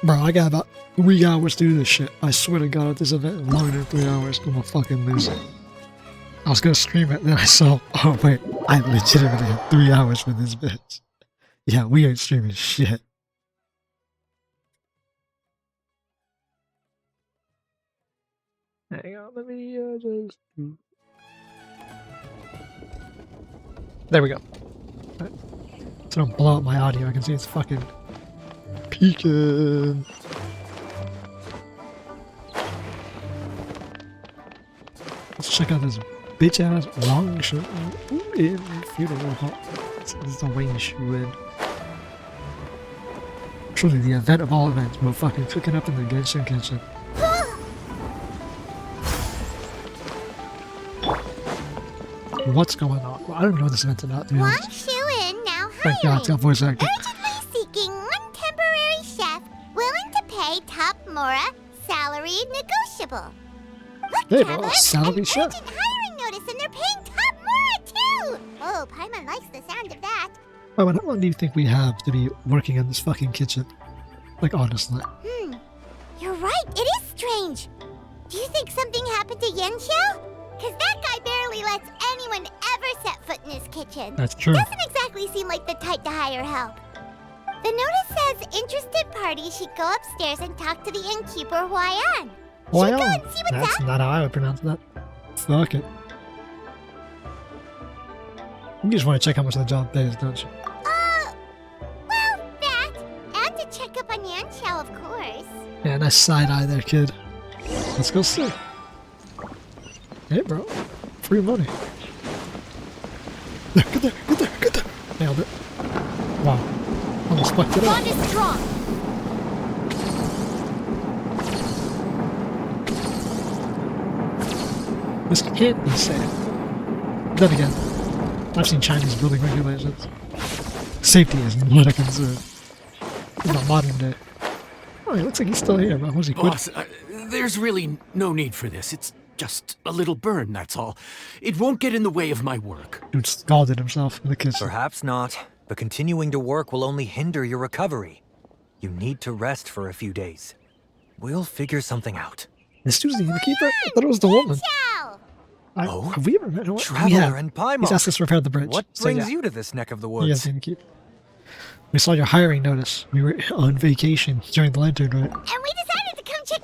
Bro, I got about 3 hours to do this shit. I swear to God, if this event is longer than 3 hours, I'm gonna fucking lose it. I was gonna stream it, then I saw, oh wait, I legitimately have 3 hours for this bitch. Yeah, we ain't streaming shit. Hang on, let me just... There we go. Right. So don't blow up my audio, I can see it's fucking peaking. Let's check out this bitch ass long shirt in funeral hall. This is the Wayne Shuin. Truly the event of all events, we're fucking cooking up in the Genshin kitchen. What's going on? Well, I don't even know what this event's about, to be honest. Shuin now Thank God, it's got voice acting. urgently seeking one temporary chef willing to pay top Mora salary negotiable. Look, Hey, traveler, well, salary an chef. urgent hiring notice, and they're paying top Mora too. Oh, Paimon likes the sound of that. Oh, and how long do you think we have to be working in this fucking kitchen? Like, honestly. You're right. It is strange. Do you think something happened to Yanxiao? Because that guy barely lets anyone ever set foot in his kitchen. That's true. Doesn't exactly seem like the type to hire help. The notice says interested parties should go upstairs and talk to the innkeeper Huayan. Why Should we go not? and see what's That's up? not how I would pronounce that. Fuck it. You just want to check how much the job pays, don't you? Well, that. And to check up on Yanxiao, of course. Yeah, nice side eye there, kid. Let's go see. Hey, bro. Free money. There, get there, get there, get there. Nailed it. Wow. Almost fucked it up. Bond is strong. This can't be safe. Then again, I've seen Chinese building regulations. Safety is not a concern. In the modern day. Oh, he looks like he's still here, bro. Was he quit? Boss, there's really no need for this. It's just a little burn, that's all. It won't get in the way of my work. Dude scalded himself in the kitchen. Perhaps not, but continuing to work will only hinder your recovery. You need to rest for a few days. We'll figure something out. This dude's the innkeeper? I thought it was the woman. Yanxiao! Oh, Have we ever met her? Traveler and Paimon. He's asked us to repair the bridge. What so brings yeah, you to this neck of the he is woods? the innkeeper. We saw your hiring notice. We were on vacation during the lantern, right? And we decided to come check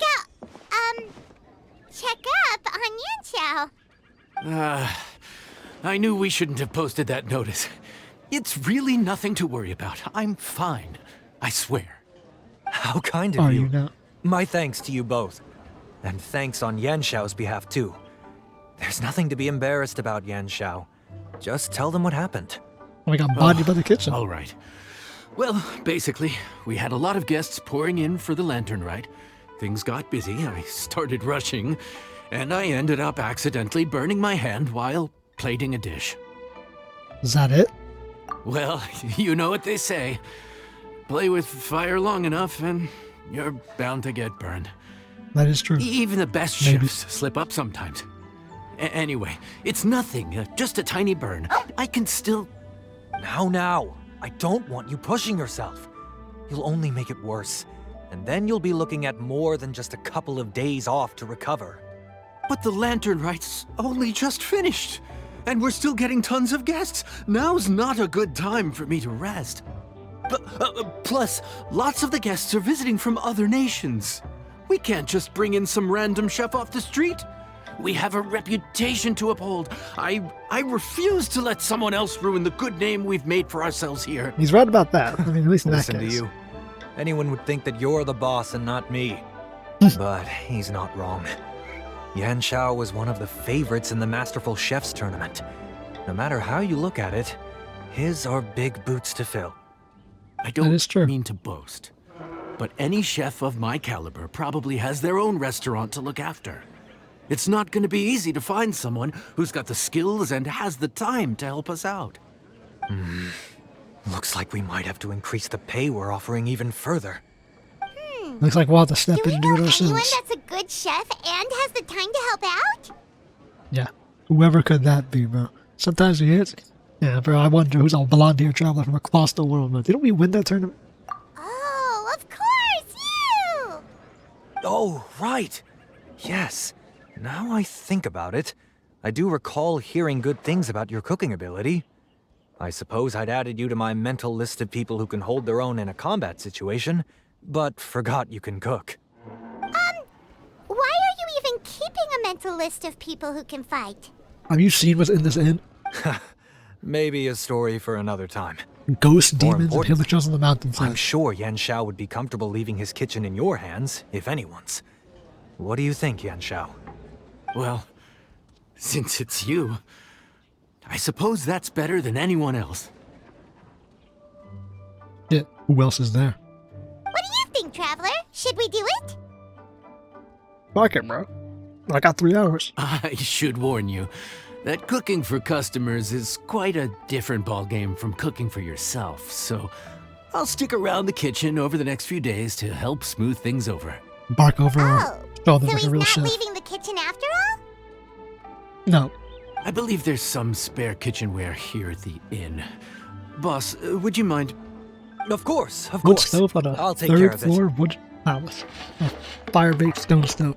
up on Yanxiao. I knew we shouldn't have posted that notice. It's really nothing to worry about. I'm fine. I swear. How kind of Are you. you now? My thanks to you both. And thanks on Yanxiao's behalf too. There's nothing to be embarrassed about, Yanxiao. Just tell them what happened. Oh, we got bodied by the kitchen. All right. Well, basically, we had a lot of guests pouring in for the lantern ride. Things got busy, I started rushing, and I ended up accidentally burning my hand while plating a dish. Is that it? Well, you know what they say. Play with fire long enough and you're bound to get burned. That is true. Even the best Maybe. chefs slip up sometimes. Anyway, it's nothing, just a tiny burn. I can still... Now. I don't want you pushing yourself. You'll only make it worse. And then you'll be looking at more than just a couple of days off to recover. But the lantern right's only just finished. And we're still getting tons of guests. Now's not a good time for me to rest. Plus, lots of the guests are visiting from other nations. We can't just bring in some random chef off the street. We have a reputation to uphold. I refuse to let someone else ruin the good name we've made for ourselves here. He's right about that. I mean, at least in that Listen to case. you. Anyone would think that you're the boss and not me. But he's not wrong. Yanxiao was one of the favorites in the Masterful Chefs tournament. No matter how you look at it, his are big boots to fill. I That is true. don't mean to boast, but any chef of my caliber probably has their own restaurant to look after. It's not going to be easy to find someone who's got the skills and has the time to help us out. Looks like we might have to increase the pay we're offering even further. Looks like we'll have to step Do we in and do it know anyone ourselves. that's a good chef and has the time to help out? Yeah. Whoever could that be, bro? Sometimes he is. Yeah, bro, I wonder who's all blonde hair traveler from across the world, man. Didn't we win that tournament? Oh, of course, Oh, right. Yes. Now I think about it, I do recall hearing good things about your cooking ability. I suppose I'd added you to my mental list of people who can hold their own in a combat situation, but forgot you can cook. Why are you even keeping a mental list of people who can fight? Have you seen what's in this inn? Maybe a story for another time. Ghosts, More demons, and important, hillagers on the mountainside. I'm sure Xiao would be comfortable leaving his kitchen in your hands, if anyone's. What do you think, Xiao? Well, since it's you, I suppose that's better than anyone else. Yeah, who else is there? What do you think, Traveler? Should we do it? Fuck it, bro. I got 3 hours. I should warn you that cooking for customers is quite a different ballgame from cooking for yourself, so I'll stick around the kitchen over the next few days to help smooth things over. Bark over. Oh, Oh, so like he's a real not chef. leaving the kitchen after all? No. I believe there's some spare kitchenware here at the inn. Boss, would you mind? Of course, of Wood course. stove on a I'll take care third of it. floor wood palace. A fire-baked stone stove.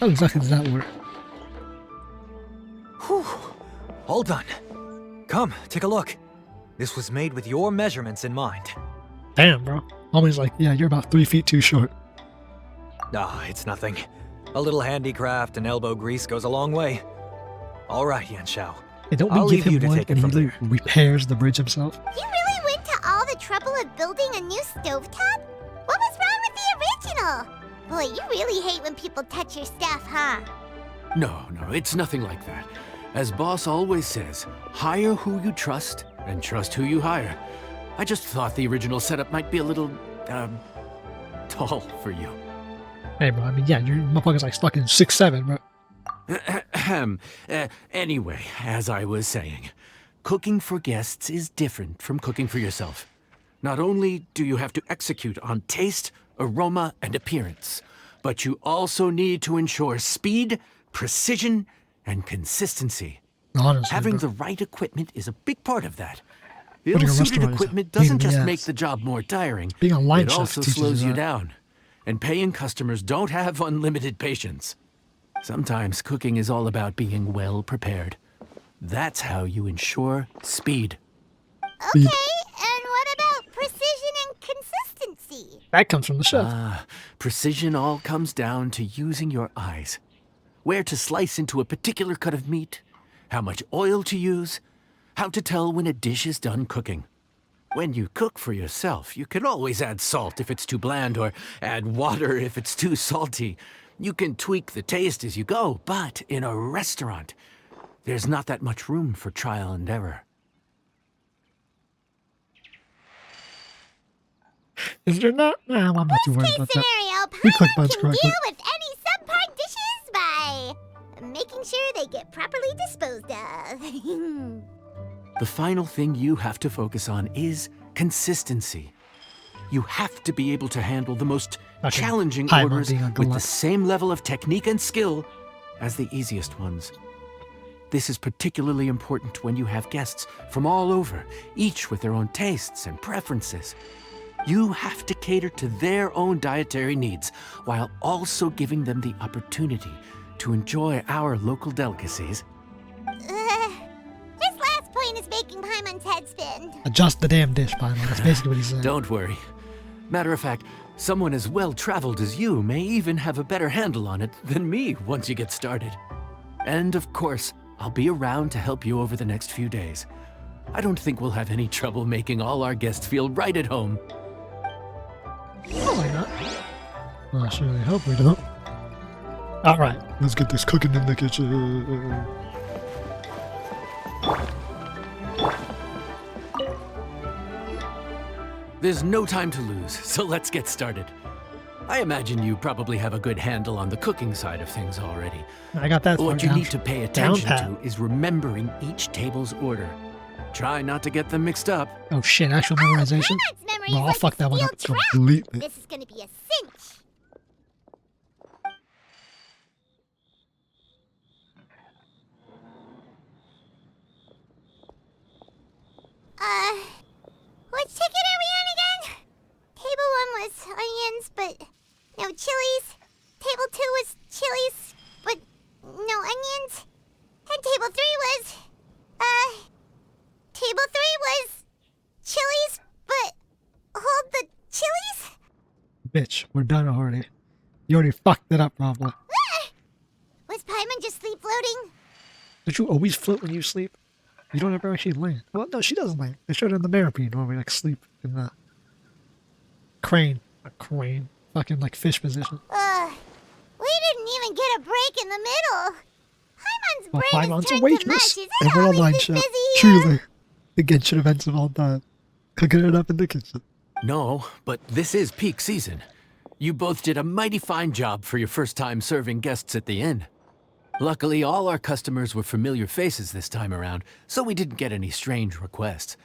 How exactly does that work? Whew. All done. Come, take a look. This was made with your measurements in mind. Damn, bro. Homie's like, yeah, you're about 3 feet too short. Ah, it's nothing. A little handicraft and elbow grease goes a long way. All right, Xiao. Hey, don't I'll we give leave you him to one take it and he from like, repairs the bridge himself? You really went to all the trouble of building a new stovetop? What was wrong with the original? Boy, you really hate when people touch your stuff, huh? No, it's nothing like that. As Boss always says, hire who you trust and trust who you hire. I just thought the original setup might be a little, tall for you. Hey, bro, I mean, yeah, your motherfucker's like stuck in 6'7", bro. Anyway, as I was saying, cooking for guests is different from cooking for yourself. Not only do you have to execute on taste, aroma, and appearance, but you also need to ensure speed, precision, and consistency. Honestly, Having bro. the right equipment is a big part of that. Putting a Ill-suited restaurant is a equipment pain in doesn't the just ass. make the job more tiring, Being a line it chef also teaches slows you that. down. And paying customers don't have unlimited patience. Sometimes cooking is all about being well prepared. That's how you ensure speed. Okay, and what about precision and consistency? That comes from the chef. Precision all comes down to using your eyes. Where to slice into a particular cut of meat, how much oil to use, how to tell when a dish is done cooking. When you cook for yourself, you can always add salt if it's too bland or add water if it's too salty. You can tweak the taste as you go, but in a restaurant, there's not that much room for trial and error. Is there not? Nah, I'm not too worried Case about that. scenario, We cook Pilot buns can correctly. deal with any subpar dishes by making sure they get properly disposed of. The final thing you have to focus on is consistency. You have to be able to handle the most Okay. challenging Hi, I'm orders being a with the glutton. same level of technique and skill as the easiest ones. This is particularly important when you have guests from all over, each with their own tastes and preferences. You have to cater to their own dietary needs while also giving them the opportunity to enjoy our local delicacies. This last point is making Paimon's head spin. Adjust the damn dish, Paimon. That's basically what he's saying. Don't worry. Matter of fact, someone as well-traveled as you may even have a better handle on it than me once you get started. And of course, I'll be around to help you over the next few days. I don't think we'll have any trouble making all our guests feel right at home. Probably not. Well, I surely hope we don't. Alright, let's get this cooking in the kitchen. There's no time to lose, so let's get started. I imagine you probably have a good handle on the cooking side of things already. I got that. What far you down. need to pay attention Down to is remembering each table's order. Try not to get them mixed up. Oh shit, actual memorization? Paimon's memory No, is I'll like fuck a that one steel up trap. completely. This is gonna be a cinch. Which ticket are we on again? Table 1 was onions, but no chilies. Bitch, we're done already. You already fucked it up, probably. Was Paimon just sleep floating? Don't you always float when you sleep? You don't ever actually land. Well, no, she doesn't land. They showed it in the Maripine where we like sleep in the crane. A crane. Fucking like fish position. We didn't even get a break in the middle. Paimon's Well, brain Paimon's is a turned to waitress. mush. Is And that we're always online this show. busy here? Truly. The Genshin events of all time. Cooking it up in the kitchen. No, but this is peak season. You both did a mighty fine job for your first time serving guests at the inn. Luckily, all our customers were familiar faces this time around, so we didn't get any strange requests.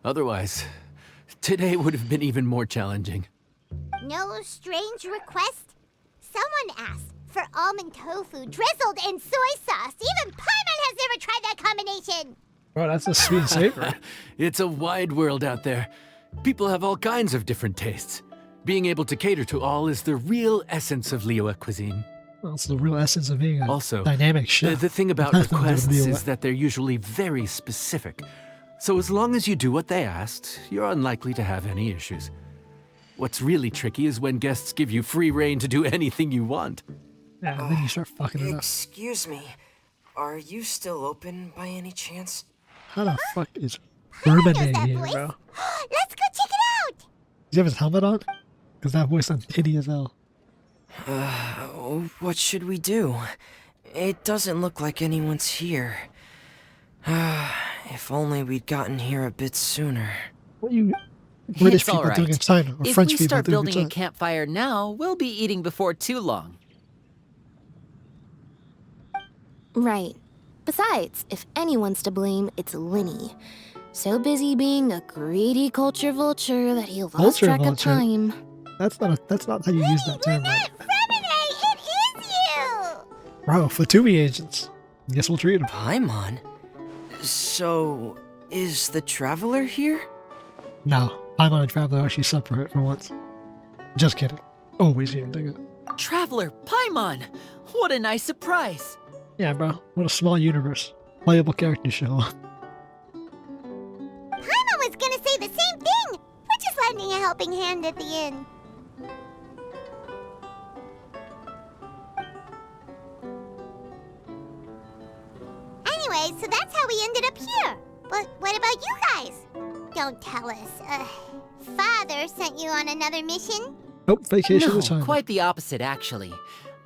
Otherwise, today would have been even more challenging. No strange request? Someone asked for almond tofu drizzled in soy sauce. Even Paimon has never tried that combination. Bro, that's a sweet and savory. It's a wide world out there. People have all kinds of different tastes. Being able to cater to all is the real essence of Liyue cuisine. Well, it's the real essence of being a Also, dynamic chef. the thing about Nothing to requests deal is with. that they're usually very specific. So as long as you do what they asked, you're unlikely to have any issues. What's really tricky is when guests give you free rein to do anything you want. Yeah, and then you start fucking it up. Excuse me, are you still open by any chance? How the fuck is Paimon knows Bourbon that here, voice. bro? Let's go check it out. Does he have his helmet on? Because that voice sounds hideous as hell. What should we do? It doesn't look like anyone's here. If only we'd gotten here a bit sooner. What are you British It's people all doing in right. China? Or If French we people start doing in building a China? campfire now, we'll be eating before too long. Right. Besides, if anyone's to blame, it's Linny. So busy being a greedy culture vulture that he lost Culture track vulture? of time. That's not how you use that term, right? Fremine, it is you! Bro, Fatumi agents. Guess we'll treat them. Paimon? So, is the Traveler here? No, I'm on a traveler actually separate for once. Just kidding. Always here, dig it. Traveler, Paimon! What a nice surprise! Yeah, bro. What a small universe. Playable character show. Paimon was gonna say the same thing. We're just lending a helping hand at the inn. Anyway, so that's how we ended up here. But what about you guys? Don't tell us. Father sent you on another mission? Nope, vacation No, this time. quite the opposite, actually.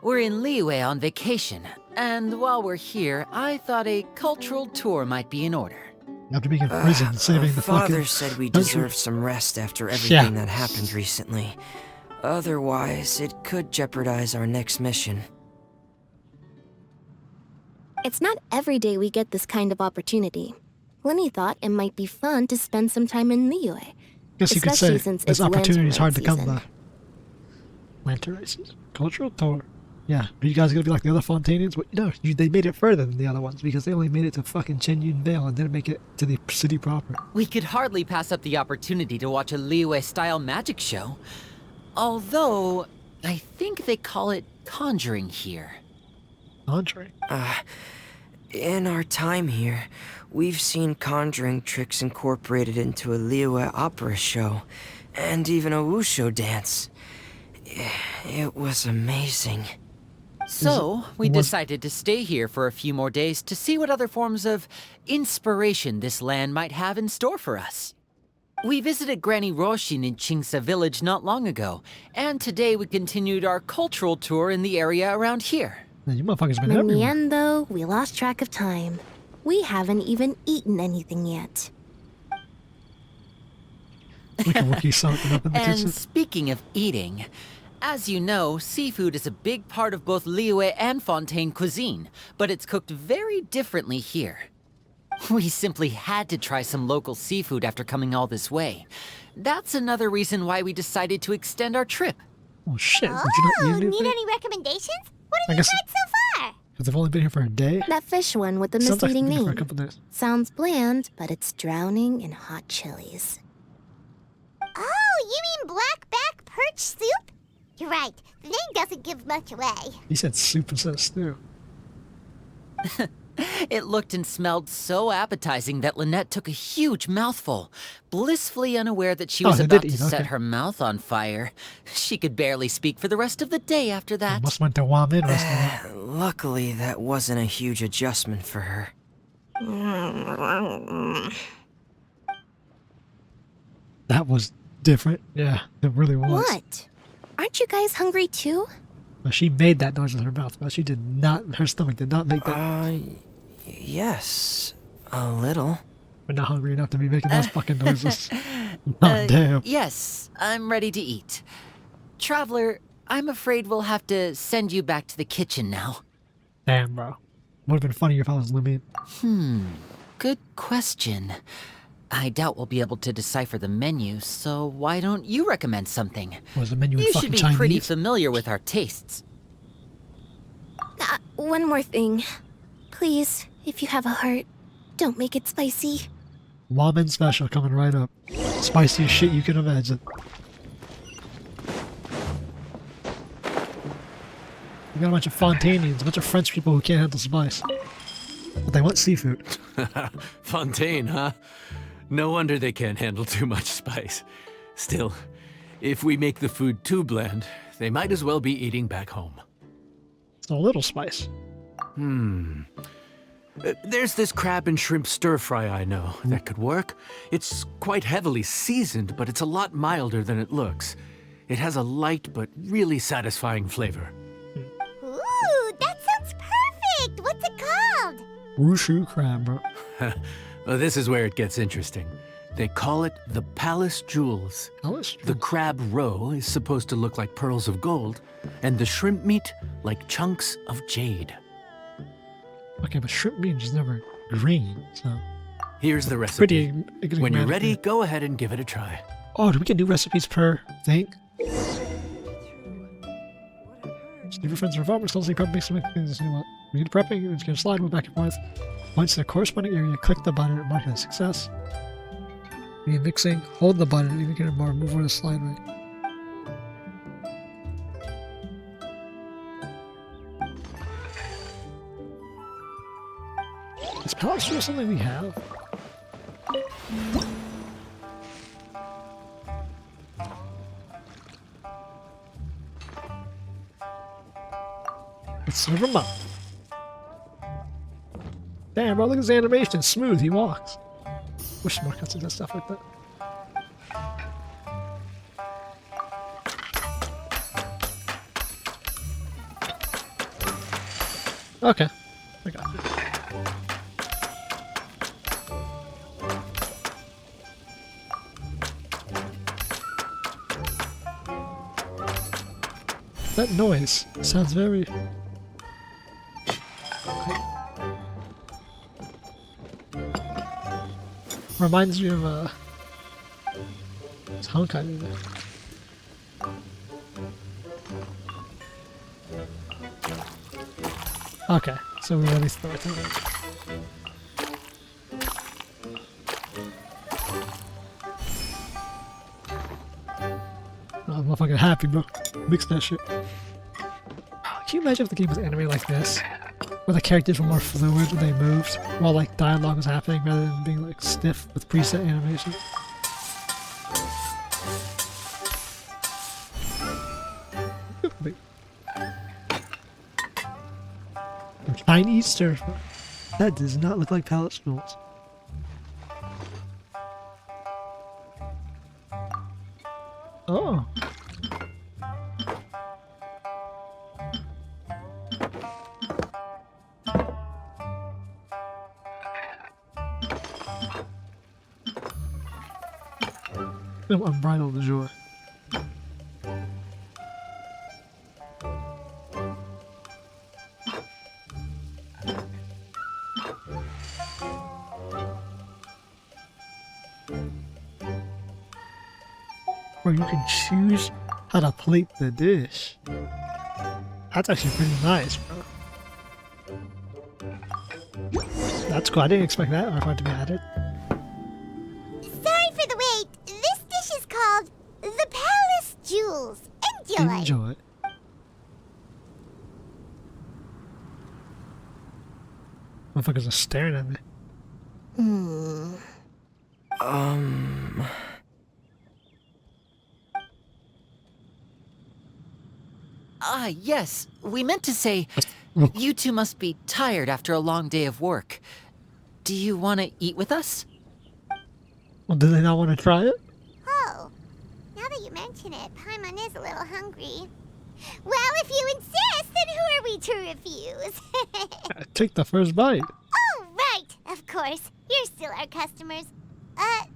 We're in Liyue on vacation, and while we're here, I thought a cultural tour might be in order. After being in prison, saving the Father fucking said we country. deserve some rest after everything that happened recently. Otherwise, it could jeopardize our next mission. It's not every day we get this kind of opportunity. Linny thought it might be fun to spend some time in Liyue. Guess you could especially say since this it's opportunity is hard to lantern come season. by. Lantern races. Cultural tour. Yeah, are you guys gonna be like the other Fontainians? Well, no, they made it further than the other ones because they only made it to fucking Chenyun Vale and didn't make it to the city proper. We could hardly pass up the opportunity to watch a Liyue-style magic show. Although, I think they call it conjuring here. Entree. In our time here, we've seen conjuring tricks incorporated into a Liyue opera show, and even a wushu dance. It was amazing. So, we was- decided to stay here for a few more days to see what other forms of inspiration this land might have in store for us. We visited Granny Roshin in Qingsa village not long ago, and today we continued our cultural tour in the area around here. Man, you motherfuckers been In the everywhere. end, though, we lost track of time. We haven't even eaten anything yet. We can wiki something up in the And kitchen. speaking of eating, as you know, seafood is a big part of both Liyue and Fontaine cuisine, but it's cooked very differently here. We simply had to try some local seafood after coming all this way. That's another reason why we decided to extend our trip. Oh shit, did you not Oh, eat need anything? any recommendations? What I have you guess- tried so far? Because they've only been here for a day? That fish one with the Sounds like misleading they've been here for a name. couple days. Sounds bland, but it's drowning in hot chilies. Oh, you mean blackback perch soup? You're right. The name doesn't give much away. He said soup instead of stew. It looked and smelled so appetizing that Lynette took a huge mouthful, blissfully unaware that she was they about did to eat, set okay. her mouth on fire. She could barely speak for the rest of the day after that. Must went to Wamin restaurant. Luckily, that wasn't a huge adjustment for her. That was different. Yeah, it really was. What? Aren't you guys hungry too? But she made that noise with her mouth, but she did not. Her stomach did not make that. Yes, a little. We're not hungry enough to be making those fucking noises. Oh, damn. Yes, I'm ready to eat. Traveler, I'm afraid we'll have to send you back to the kitchen now. Damn, bro. Would have been funnier if I was Lumion. Good question. I doubt we'll be able to decipher the menu, so why don't you recommend something? Was the menu in You fucking should be Chinese? pretty familiar with our tastes. One more thing. Please, if you have a heart, don't make it spicy. Ramen special coming right up. Spiciest shit you can imagine. We got a bunch of Fontanians, a bunch of French people who can't handle spice. But they want seafood. Fontaine, huh? No wonder they can't handle too much spice. Still, if we make the food too bland, they might as well be eating back home. So a little spice. There's this crab and shrimp stir-fry I know that could work. It's quite heavily seasoned, but it's a lot milder than it looks. It has a light but really satisfying flavor. Ooh, that sounds perfect! What's it called? Wushu crab, bro. Well, this is where it gets interesting. They call it the Palace Jewels. Palace The crab roe is supposed to look like pearls of gold, and the shrimp meat like chunks of jade. Okay, but shrimp meat is never green, so... Here's the recipe. Pretty... When you're ready, go ahead and give it a try. Oh, do we get new recipes per thing? Your friends are farmers, closely prepping some things you want. Begin prepping, it's going to slide back and forth. Once in the corresponding area, click the button and mark it as success. Begin mixing, hold the button, indicate a bar, move on the slide right. Is Palace Jewel something we have? Let's serve him up. Damn, bro, look at his animation. Smooth, he walks. Wish more cuts into stuff like that. Okay. I got it. That noise sounds very... Reminds me of 𝐿𝐿𝐼. Okay, so we already started. I'm motherfucking happy, bro. Mix that shit. Can you imagine if the game was animated like this? Where the characters were more fluid when they moved, while like dialogue was happening rather than being like stiff with preset animation. Chinese stir fry. That does not look like Palace Jewels. Oh. Unbridled joy. Where you can choose how to plate the dish. That's actually pretty nice, bro. That's cool. I didn't expect that part to be added. Sorry for the wait. This dish is called the Palace Jewels. Enjoy. Enjoy. Motherfuckers are staring at me. Ah, yes. We meant to say, you two must be tired after a long day of work. Do you want to eat with us? Well, do they not want to try it? Oh, now that you mention it, Paimon is a little hungry. Well, if you insist, then who are we to refuse? Take the first bite. Oh, right, of course. You're still our customers. Why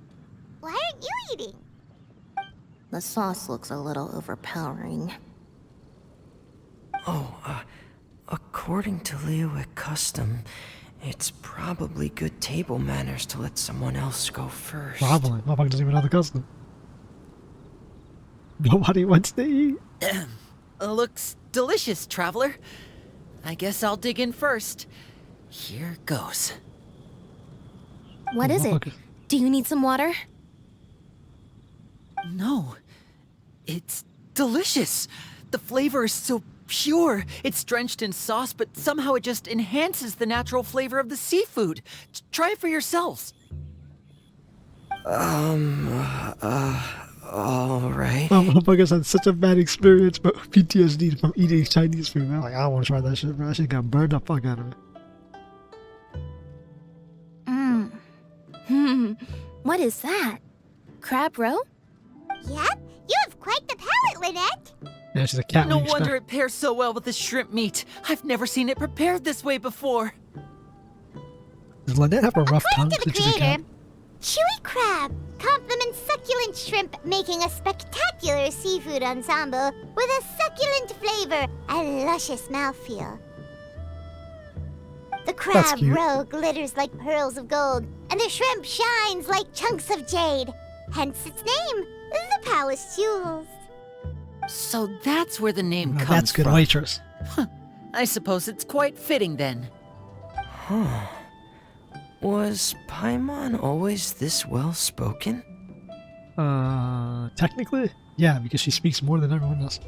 aren't you eating? The sauce looks a little overpowering. According to Liyue custom, it's probably good table manners to let someone else go first. Probably. Motherfucker doesn't even know the custom. Nobody wants to eat. Looks delicious, traveler. I guess I'll dig in first. Here goes. What is it? Motherfucker. Do you need some water? No. It's delicious. The flavor is so pure. It's drenched in sauce, but somehow it just enhances the natural flavor of the seafood. Try it for yourselves. All right. Motherfuckers had such a bad experience, but PTSD from eating Chinese food. Man, like, I don't want to try that shit, bro. That shit got burned the fuck out of me. What is that? Crab roe? Yep, you have quite the palate, Lynette. Yeah, she's a cat. No What do you wonder expect? it pairs so well with the shrimp meat. I've never seen it prepared this way before. Does Lynette have a rough tongue According to the since she's a cat? creator, chewy crab complements succulent shrimp, making a spectacular seafood ensemble with a succulent flavor and luscious mouthfeel. The crab cute. roe glitters like pearls of gold, and the shrimp shines like chunks of jade. Hence its name, the Palace Jewels. So that's where the name Now comes that's good from. waitress. I suppose it's quite fitting then. Was Paimon always this well spoken? Technically, yeah, because she speaks more than everyone else.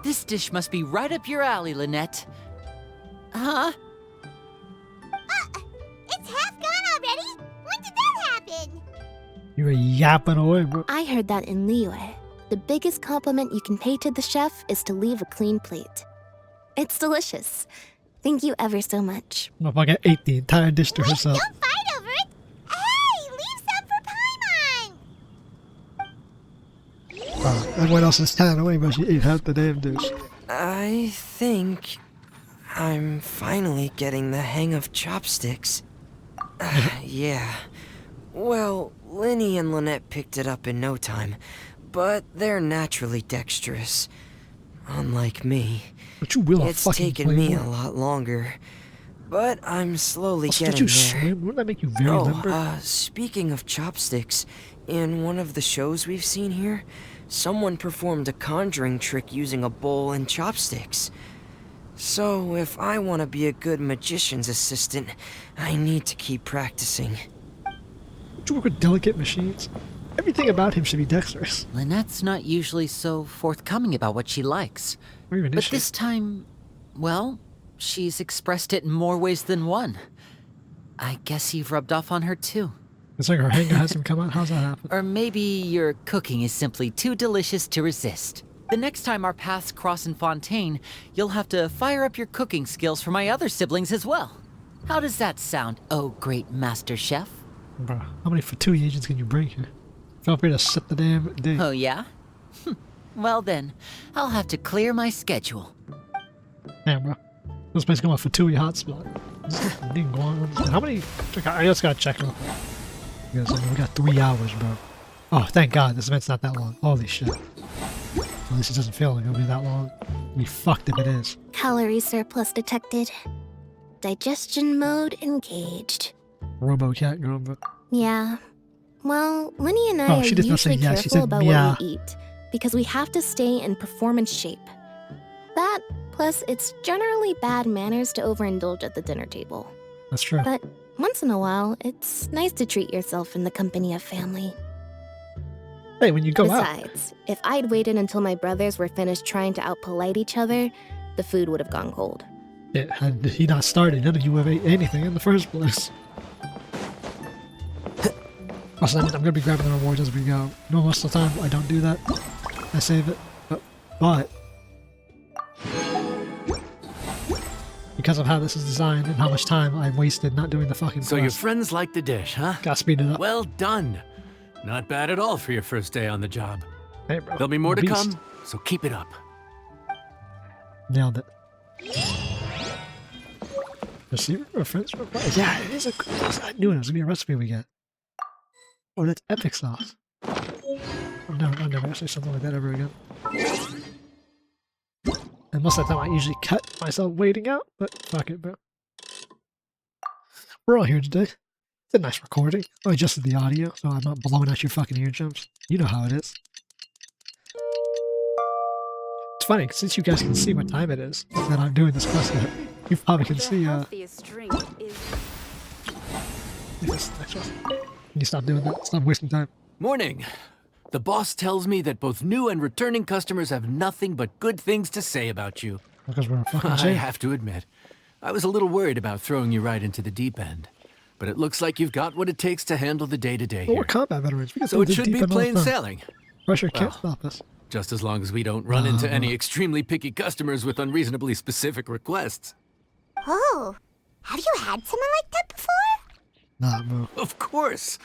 This dish must be right up your alley, Lynette. Huh? It's half gone already? When did that happen? You were yapping away, bro. I heard that in Liyue. The biggest compliment you can pay to the chef is to leave a clean plate. It's delicious. Thank you ever so much. Motherfucker ate the entire dish to herself. Don't fight over it. Hey, leave some for Paimon. Everyone else is standing away, but she ate half the damn dish. I think I'm finally getting the hang of chopsticks. Yeah. Well, Linny and Lynette picked it up in no time, but they're naturally dexterous. Unlike me, But you will it's fucking taken play me more. a lot longer. But I'm slowly Also, getting did you there. swim? Wouldn't that make you very limber? Speaking of chopsticks, in one of the shows we've seen here, someone performed a conjuring trick using a bowl and chopsticks. So, if I want to be a good magician's assistant, I need to keep practicing. Don't you work with delicate machines? Everything about him should be dexterous. Lynette's not usually so forthcoming about what she likes. Or even But is she? this time, well, she's expressed it in more ways than one. I guess you've rubbed off on her too. It's like her hanger hasn't come out. How's that happen? Or maybe your cooking is simply too delicious to resist. The next time our paths cross in Fontaine, you'll have to fire up your cooking skills for my other siblings as well. How does that sound, oh great master chef? Bro, how many Fatui agents can you bring here? Feel free to set the damn day. Oh yeah? Well then, I'll have to clear my schedule. Damn, bro. This place got a Fatui hotspot. How many? I just gotta check real quick. Yes, I mean, we got 3 hours, bro. Oh, thank God, this event's not that long. Holy shit. At least it doesn't feel like it'll be that long. We fucked if it is. Calorie surplus detected. Digestion mode engaged. Robo-cat girl, bro. Yeah. Well, Linny and I Oh, are she did not say usually yeah, she careful said about meow. what we eat because we have to stay in performance shape. That, plus it's generally bad manners to overindulge at the dinner table. That's true. But once in a while, it's nice to treat yourself in the company of family. Hey, when you go out. Besides, if I'd waited until my brothers were finished trying to outpolite each other, the food would have gone cold. Had he not started, none of you would have ate anything in the first place. Also, I'm gonna be grabbing the rewards as we go. No, most of the time I don't do that. I save it. But because of how this is designed and how much time I wasted not doing the fucking So your quest, friends like the dish, huh? gotta speed it up. Well done. Not bad at all for your first day on the job. Hey, bro. There'll be more to Beast. come, so keep it up. Nailed it. Receiver or Friends From Afar? Yeah, it is a. I knew it was gonna be a recipe we get. Oh, that's epic sauce. I'll never gonna say something like that ever again. And most of the time I usually cut myself waiting out, but fuck it, bro. We're all here today. It's a nice recording. I adjusted the audio, so I'm not blowing out your fucking eardrums. You know how it is. It's funny, since you guys can see what time it is that I'm doing this quest yet, you probably can see, Can you stop doing that? Stop wasting time. Morning. The boss tells me that both new and returning customers have nothing but good things to say about you. Because we're a fucking I chain. have to admit, I was a little worried about throwing you right into the deep end. But it looks like you've got what it takes to handle the day-to-day Well, we're here. combat veterans. We can So throw it this should deep be end all the plain time. sailing. Pressure can't Well, stop us. Just as long as we don't run into any extremely picky customers with unreasonably specific requests. Oh, have you had someone like that before? Nah, bro. Of course.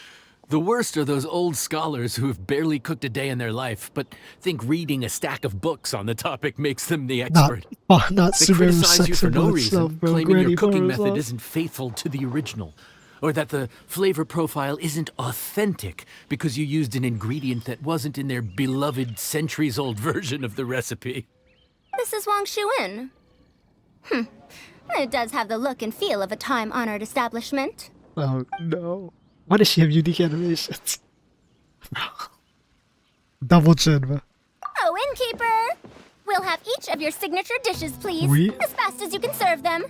The worst are those old scholars who have barely cooked a day in their life, but think reading a stack of books on the topic makes them the expert. Not They super criticize you for no sexable reason, itself, bro. claiming Granny your cooking bars method off. isn't faithful to the original, or that the flavor profile isn't authentic because you used an ingredient that wasn't in their beloved centuries-old version of the recipe. This is 𝐿𝐿𝐼𝐻. It does have the look and feel of a time-honored establishment. Oh no. Why does she have unique animations? Double chin, bro. Oh, innkeeper! We'll have each of your signature dishes, please. Oui. As fast as you can serve them.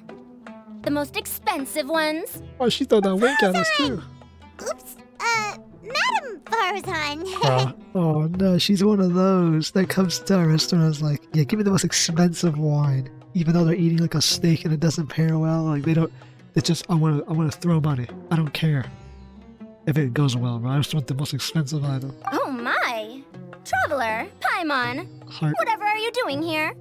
The most expensive ones. Oh, she threw that wink at us too. Oops, Madam Farzan. Oh no, she's one of those that comes to our restaurants like, yeah, give me the most expensive wine. Even though they're eating like a steak and it doesn't pair well, like they don't. It's just I want to throw money. I don't care if it goes well, bro. I just want the most expensive item. Oh my! Traveler, Paimon, Heart. whatever are you doing here?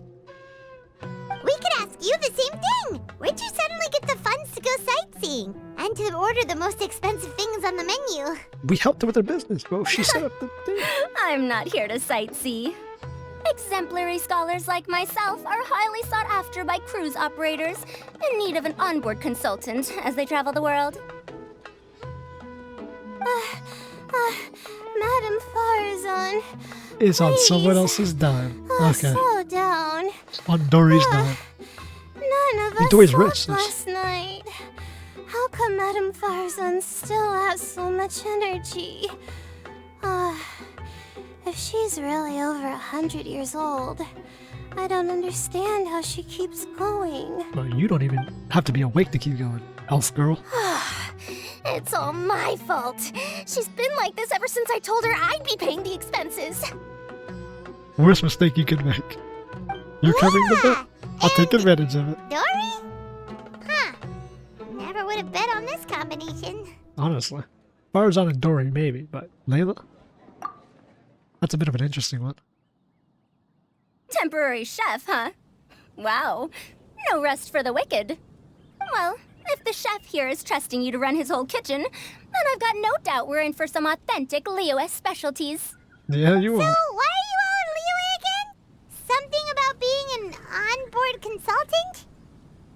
We could ask you the same thing. Where'd you suddenly get the funds to go sightseeing? And to order the most expensive things on the menu? We helped her with her business, bro. She set up the thing. I'm not here to sightsee. Exemplary scholars like myself are highly sought after by cruise operators in need of an onboard consultant as they travel the world. Madam Farzan, It's on someone please. else's dime. Okay. Slow down. On Dory's dime. None of Hey, us Dory's slept rich, sis. last night. How come Madam Farzan still has so much energy? If she's really over 100 years old, I don't understand how she keeps going. Well, you don't even have to be awake to keep going, elf girl. it's all my fault. She's been like this ever since I told her I'd be paying the expenses. Worst mistake you could make. You're coming to bed? I'll take advantage of it. Dory? Huh. Never would have bet on this combination. Honestly. Farzan and Dory, maybe, but Layla? That's a bit of an interesting one. Temporary chef, huh? Wow. No rest for the wicked. Well, if the chef here is trusting you to run his whole kitchen, then I've got no doubt we're in for some authentic 𝐿𝐿𝐼 specialties. Yeah, you So, are. why are you all in Liyue again? Something about being an onboard consultant?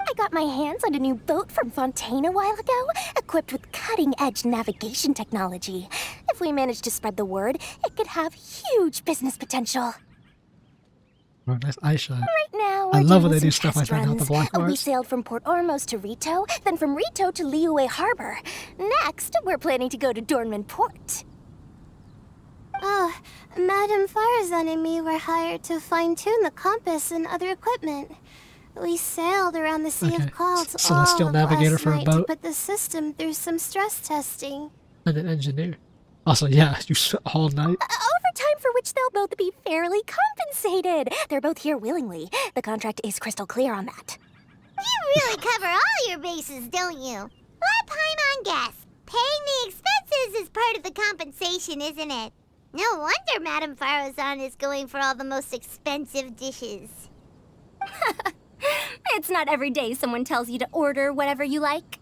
I got my hands on a new boat from Fontaine a while ago, equipped with cutting-edge navigation technology. If we manage to spread the word, it could have huge business potential. Oh, nice eye shine. Right now, I we're love when doing they do some stuff like test that out the runs. black We bars. sailed from Port Ormos to Rito, then from Rito to Liyue Harbor. Next, we're planning to go to Dornman Port. Oh, Madam Farzan and me were hired to fine-tune the compass and other equipment. We sailed around the Sea Okay, of Clouds Celestial all of Navigator last for a night boat. to put the system through some stress testing. And an engineer. Also, yeah, you all night. Overtime for which they'll both be fairly compensated. They're both here willingly. The contract is crystal clear on that. You really cover all your bases, don't you? Let Paimon guess. Paying the expenses is part of the compensation, isn't it? No wonder Madame Farozan is going for all the most expensive dishes. It's not every day someone tells you to order whatever you like.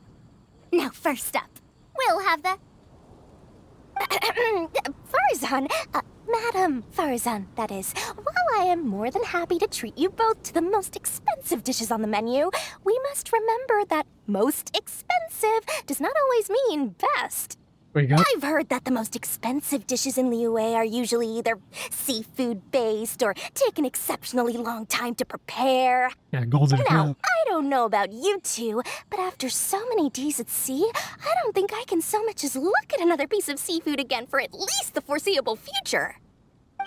Now, first up, we'll have the... Faruzan, Madam Faruzan, that is. While I am more than happy to treat you both to the most expensive dishes on the menu, we must remember that most expensive does not always mean best. There you go. I've heard that the most expensive dishes in Liyue are usually either seafood-based or take an exceptionally long time to prepare. Yeah, golden Now, crab. I don't know about you two, but after so many days at sea, I don't think I can so much as look at another piece of seafood again for at least the foreseeable future.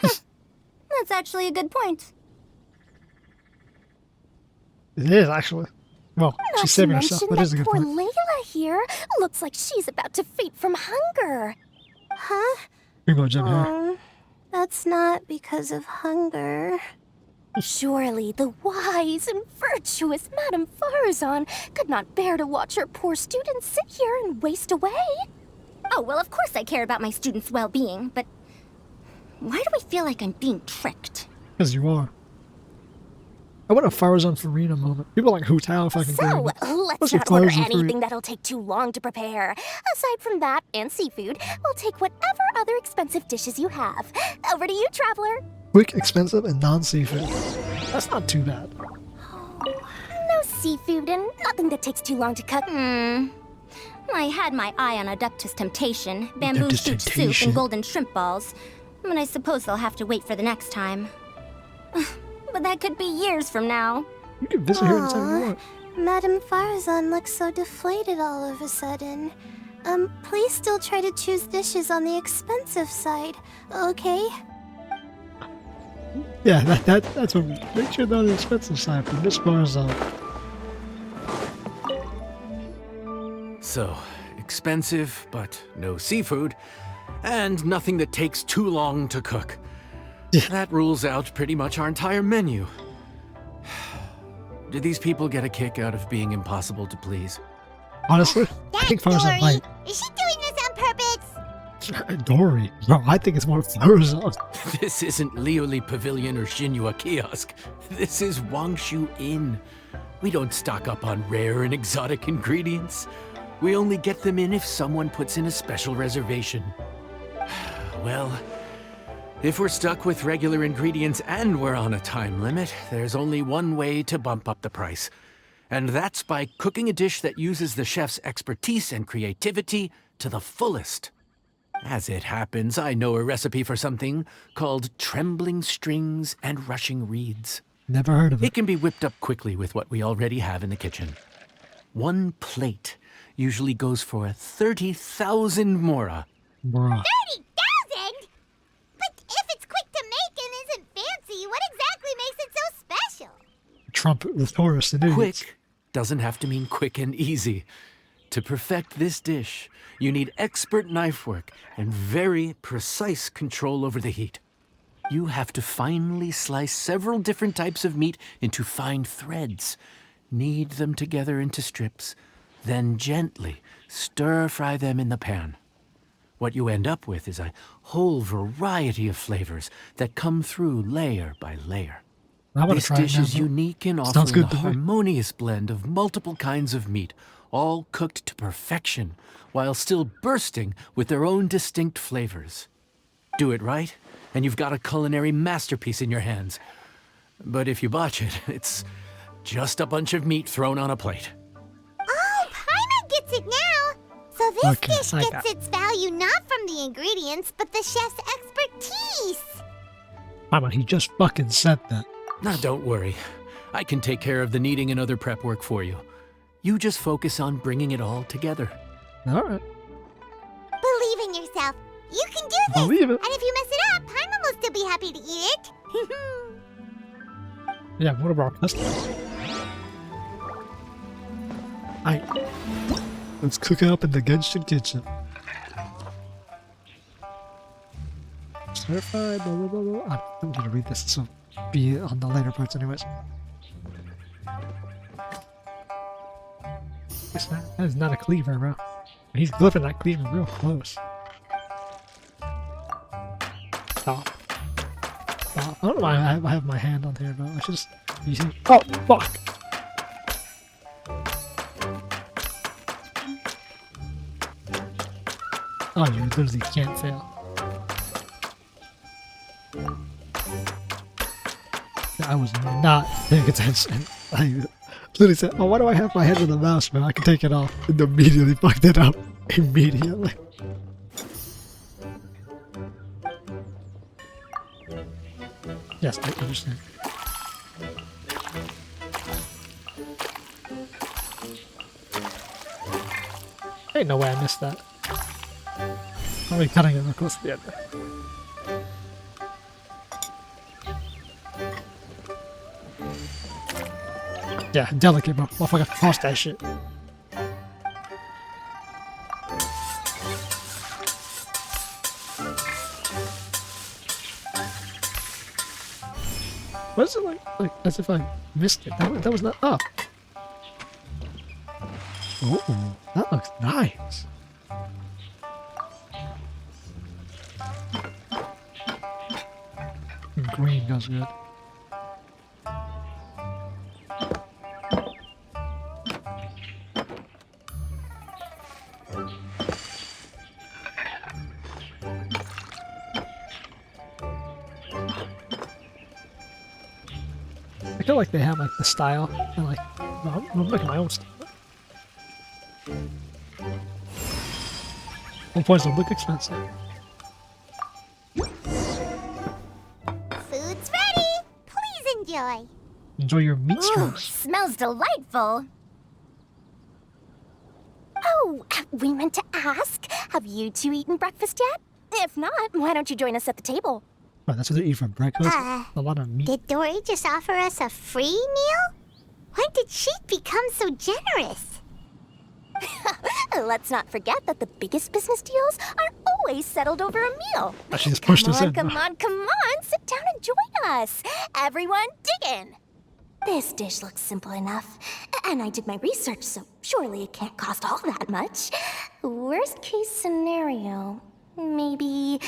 That's actually a good point. It is, actually. Well, Not she's saving to herself. mention That is a good poor point. Layla here looks like she's about to faint from hunger. Huh? Bingo Jim here. That's not because of hunger. Surely the wise and virtuous Madame Faruzan could not bear to watch her poor students sit here and waste away. Oh, well, of course I care about my students' well-being, but why do I feel like I'm being tricked? Because you are. I want a Faruzan Farina moment. People like Hu Tao if I can So, grab it. let's What's your not order Faruzan Farina? anything that'll take too long to prepare. Aside from that and seafood, we'll take whatever other expensive dishes you have. Over to you, traveler. Quick, expensive, and non-seafood. That's not too bad. No seafood and nothing that takes too long to cook. I had my eye on Adeptus Temptation, bamboo Adeptus soup soup, Temptation. and golden shrimp balls, but I suppose they'll have to wait for the next time. But that could be years from now. You can visit here anytime you want. Madame Faruzan looks so deflated all of a sudden. Please still try to choose dishes on the expensive side, okay? Yeah, that's what. Make sure they're on the expensive side for Miss Faruzan. So, expensive, but no seafood, and nothing that takes too long to cook. That rules out pretty much our entire menu. Do these people get a kick out of being impossible to please? Honestly, I think Faruzan Dory. might. Is she doing this on purpose? Dory. No, I think it's more Faruzan. This isn't Lioli Pavilion or Xinhua Kiosk. This is Wangshu Inn. We don't stock up on rare and exotic ingredients. We only get them in if someone puts in a special reservation. Well, if we're stuck with regular ingredients and we're on a time limit, there's only one way to bump up the price. And that's by cooking a dish that uses the chef's expertise and creativity to the fullest. As it happens, I know a recipe for something called trembling strings and rushing reeds. Never heard of It it. can be whipped up quickly with what we already have in the kitchen. One plate usually goes for 30,000 mora. Bruh. 30,000? But if it's quick to make and isn't fancy, what exactly makes it so special? Trumpet with tourists and idiots. Quick doesn't have to mean quick and easy. To perfect this dish, you need expert knife work and very precise control over the heat. You have to finely slice several different types of meat into fine threads, knead them together into strips, then gently stir-fry them in the pan. What you end up with is a whole variety of flavors that come through layer by layer. I want to This try dish it now. is unique in Sounds offering good a to me. harmonious blend of multiple kinds of meat, all cooked to perfection, while still bursting with their own distinct flavors. Do it right, and you've got a culinary masterpiece in your hands. But if you botch it, it's just a bunch of meat thrown on a plate. Oh, Paimon gets it now. So this Okay, dish I gets got its value not from the ingredients, but the chef's expertise. Mama, he just fucking said that. Now, don't worry. I can take care of the kneading and other prep work for you. You just focus on bringing it all together. Alright. Believe in yourself. You can do this. Believe it. And if you mess it up, Paimon will still be happy to eat it. Yeah, what about customers? Alright. Let's cook it up in the Genshin kitchen. Stir fry, blah blah blah blah. I don't need to read this, so be on the later parts anyways. That is not a cleaver, bro. He's glyphing that cleaver real close. Stop. Stop. I don't know why I have my hand on here, bro. I should just... You see? Oh, fuck! Oh, you literally can't fail. I was not paying attention. I literally said, oh, why do I have my head on the mouse, man? I can take it off. And immediately fucked it up. Immediately. Yes, I understand. Ain't no way I missed that. I'm really cutting it real close to the end. Yeah, delicate, bro. Motherfucker, toss that shit. What is it like as if I missed it? That was not up. Oh, that looks nice. Green goes good. I feel like they have like the style and like I'm making my own style. 1 points don't look expensive. Food's ready. Please enjoy. Enjoy your meat Ooh, strips. smells delightful. Oh, we meant to ask, have you two eaten breakfast yet? If not, why don't you join us at the table? Oh, that's what they eat for breakfast? A lot of meat. Did Dory just offer us a free meal? When did she become so generous? Let's not forget that the biggest business deals are always settled over a meal. She just pushed us in. Come on, sit down and join us. Everyone, dig in. This dish looks simple enough, and I did my research, so surely it can't cost all that much. Worst case scenario, maybe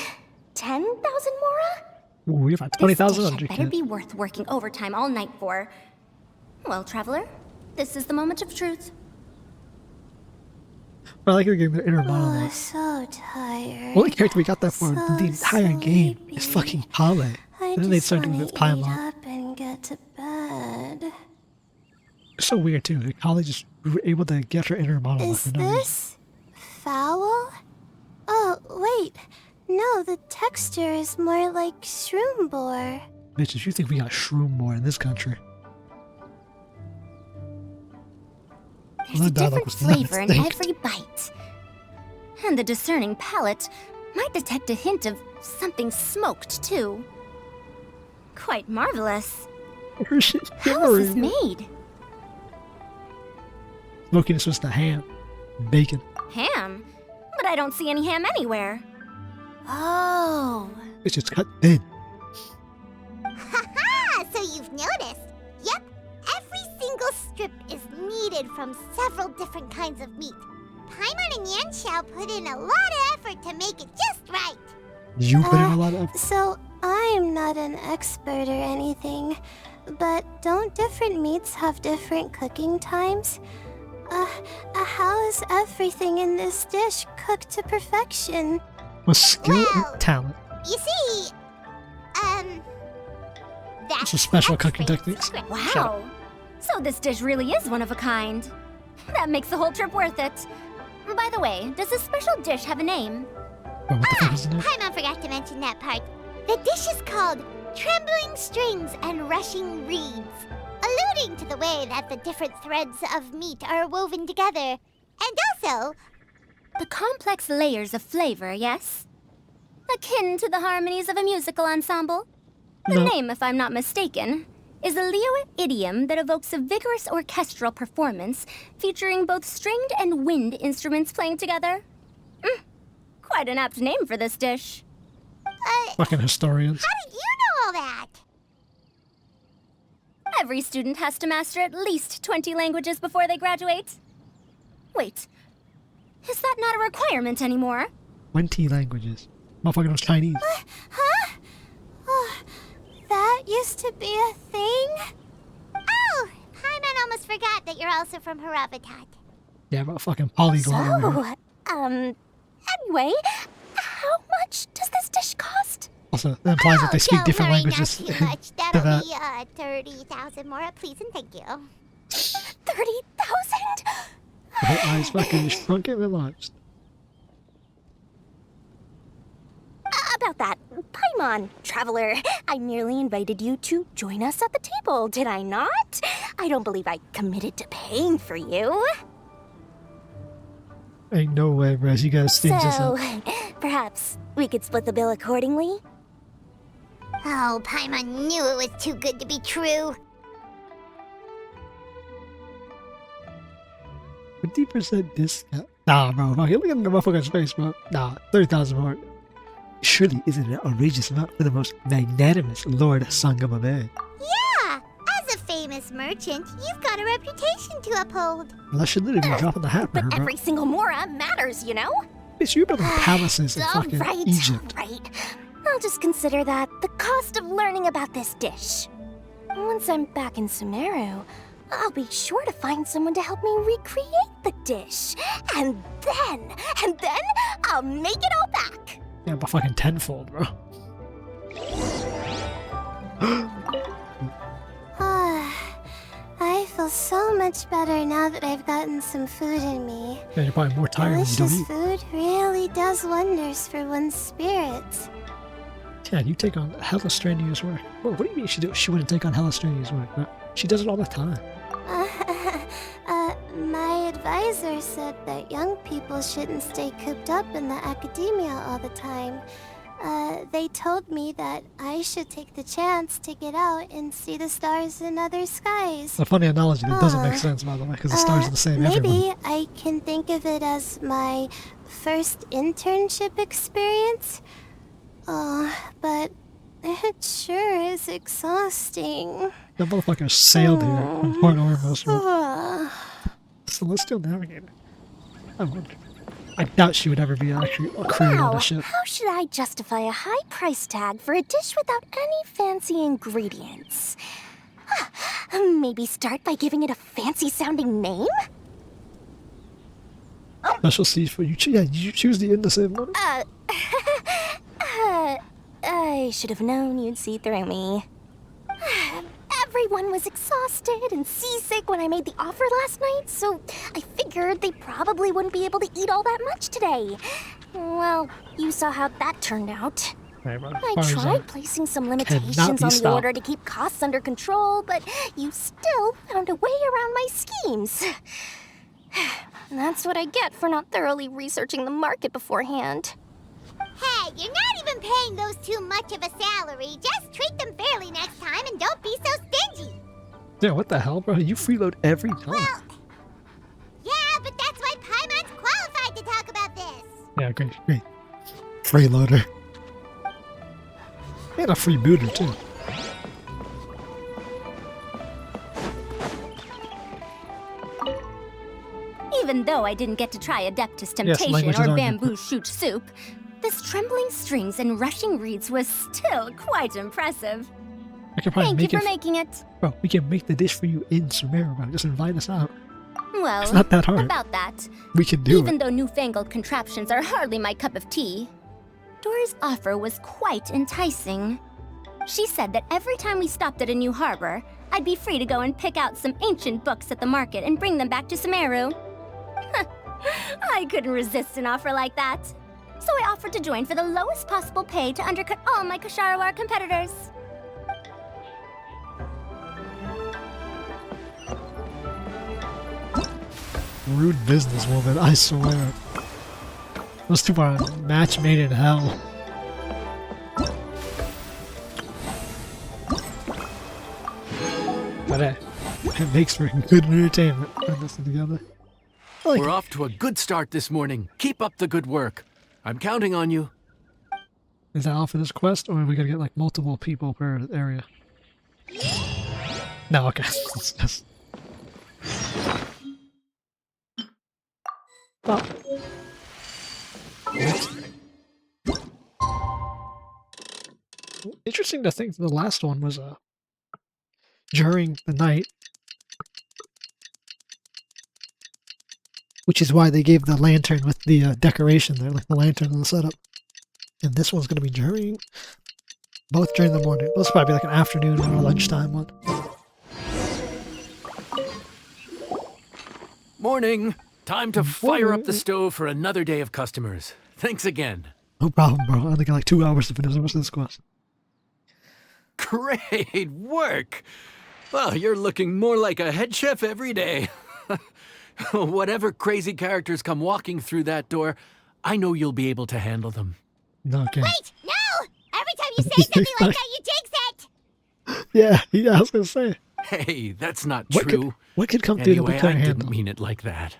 10,000 mora? Ooh, we have 20,000 This on dish had better be worth working overtime all night for. Well, traveler, this is the moment of truth. I like your game, the inner monologue. So tired. Only character we got that for the entire game is fucking 𝐿𝐿. And then they start doing this Paimon. and get to bed. It's so weird too. 𝐿𝐿 just were able to get her inner monologue. Is this foul? Oh, wait. No, the texture is more like shroom boar. Bitches, you think we got shroom more in this country? There's a different flavor in every bite. And the discerning palate might detect a hint of something smoked, too. Quite marvelous. How is this made? Smokiness was the ham. Bacon. Ham? But I don't see any ham anywhere. Oh. It's just cut thin. Haha! So you've noticed. Yep, every single strip is kneaded from several different kinds of meat. Paimon and Yanxiao put in a lot of effort to make it just right. You put in a lot of effort. So I'm not an expert or anything, but don't different meats have different cooking times? How is everything in this dish cooked to perfection? With skill and talent. You see, that's It's a special cooking techniques. Wow. So this dish really is one of a kind. That makes the whole trip worth it. By the way, does this special dish have a name? What the fuck is the name? Paimon forgot to mention that part. The dish is called Trembling Strings and Rushing Reeds, alluding to the way that the different threads of meat are woven together. And also, The complex layers of flavor, yes? Akin to the harmonies of a musical ensemble? The name, if I'm not mistaken, is a Liyue idiom that evokes a vigorous orchestral performance featuring both stringed and wind instruments playing together. Quite an apt name for this dish. Fucking historians. how did you know all that? Every student has to master at least 20 languages before they graduate. Wait, is that not a requirement anymore? 20 languages. Motherfucker knows Chinese. Huh? Oh, that used to be a thing? Oh, Paimon almost forgot that you're also from Haravatat. Yeah, but fucking polyglot. over here. Anyway, how much does this dish cost? Also, that implies that they speak don't different worry, languages. Not too much. That'll that. be 30,000 more, please and thank you. 30,000? Her eyes fucking shrunk and relaxed. About that, Paimon, traveler, I merely invited you to join us at the table, did I not? I don't believe I committed to paying for you. Ain't no way, bro. You guys think just So, perhaps we could split the bill accordingly? Oh, Paimon knew it was too good to be true. 50% discount. Nah, bro. Fuck, look at the motherfucker's face, bro. Nah, 30,000 more. Surely isn't an outrageous amount for the most magnanimous Lord Sangamabe. Yeah, as a famous merchant, you've got a reputation to uphold. Well, that should literally be dropping the hat for But her, bro. every single mora matters, you know? Bitch, you're building palaces in fucking Egypt. Right. I'll just consider that the cost of learning about this dish. Once I'm back in Sumeru, I'll be sure to find someone to help me recreate the dish. And then I'll make it all back. Yeah, but fucking tenfold, bro. I feel so much better now that I've gotten some food in me. Yeah, you're probably more tired when you don't Delicious eat. food really does wonders for one's spirits. Yeah, you take on hella strenuous work. Well, what do you mean she wouldn't take on hella strenuous work, bro? She does it all the time. My advisor said that young people shouldn't stay cooped up in the academia all the time. They told me that I should take the chance to get out and see the stars in other skies. A funny analogy that doesn't make sense, by the way, because the stars are the same Maybe everywhere. I can think of it as my first internship experience. Oh, but it sure is exhausting. That motherfucker sailed here from Port Ormos. Oh. Celestial Navigator. I wonder. I doubt she would ever be actually a crew on Wow, a ship. how should I justify a high price tag for a dish without any fancy ingredients? Maybe start by giving it a fancy sounding name? Special seafood. You choose the innocent one. I should have known you'd see through me. Everyone was exhausted and seasick when I made the offer last night, so I figured they probably wouldn't be able to eat all that much today. Well, you saw how that turned out. Right, bro. I tried placing some limitations cannot on be the stopped. order to keep costs under control, but you still found a way around my schemes. That's what I get for not thoroughly researching the market beforehand. Hey, you're not even paying those too much of a salary. Just treat them fairly next time and don't be so stingy. Yeah, what the hell, bro? You freeload every time. Well, yeah, but that's why Paimon's qualified to talk about this. Yeah, great. Freeloader. And a free booter, too. Even though I didn't get to try Adeptus Yes, Temptation languages or are Bamboo Shoot Soup, this trembling strings and rushing reeds was still quite impressive. I can probably Thank you make for it. making it. Bro, we can make the dish for you in Sumeru, bro. Just invite us out. Well, It's not that hard. about that. We can do Even it. though newfangled contraptions are hardly my cup of tea, Dora's offer was quite enticing. She said that every time we stopped at a new harbor, I'd be free to go and pick out some ancient books at the market and bring them back to Sumeru. I couldn't resist an offer like that. So I offered to join for the lowest possible pay to undercut all my 𝐿𝐴𝐻𝐿𝐴𝐻 competitors. Rude businesswoman, I swear. Those two are a match made in hell. But it makes for good entertainment putting this together. I like We're it. off to a good start this morning. Keep up the good work. I'm counting on you. Is that all for this quest, or are we gonna get like multiple people per area? No, okay. It's just... Oh. Interesting to think the last one was during the night, which is why they gave the lantern with the decoration there, like the lantern in the setup. And this one's going to be during, both during the morning. This will probably be like an afternoon or a lunchtime one. Morning. Time to fire up the stove for another day of customers. Thanks again. No problem, bro. I only got like 2 hours to finish the rest of this quest. Great work. Well, you're looking more like a head chef every day. Whatever crazy characters come walking through that door, I know you'll be able to handle them. Okay. Wait, no! Every time you say something like that, you jinx it! Yeah, I was gonna say. Hey, that's not true. What could come through the Anyway, I McLaren didn't handle? mean it like that.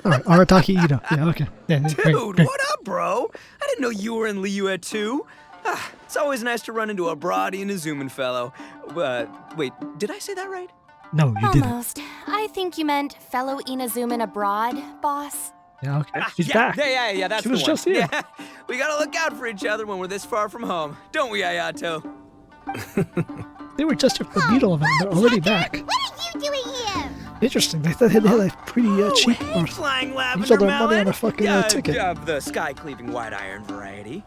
Alright, Arataki Ito. Yeah, okay. Yeah, great, Dude, great. what up, bro? I didn't know you were in Liyue too. It's always nice to run into a broad Inazuman fellow. Wait, did I say that right? No, you didn't. Almost. I think you meant fellow Inazuman abroad, boss. Yeah, okay. She's yeah, back. Yeah, that's She the was one. just here. Yeah, we gotta look out for each other when we're this far from home, don't we, Ayato? They were just here for the beetle event. They're already back. What are you doing here? Interesting. They thought they had like pretty cheap. Hey, Or flying use lavender all their money on melon. a fucking ticket. Of the sky-cleaving white iron variety.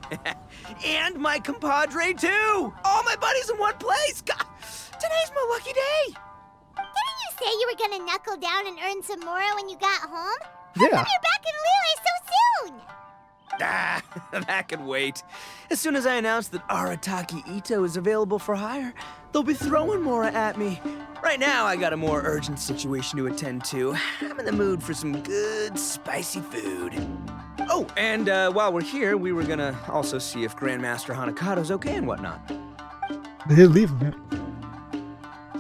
And my compadre, too! All my buddies in one place! God, today's my lucky day! Didn't you say you were gonna knuckle down and earn some more when you got home? Yeah. You're back in Liyue so soon! Ah, that could wait. As soon as I announce that Arataki Ito is available for hire, they'll be throwing Mora at me. Right now, I got a more urgent situation to attend to. I'm in the mood for some good, spicy food. Oh, and while we're here, we were gonna also see if Grandmaster Hanakado's okay and whatnot. They didn't leave him here.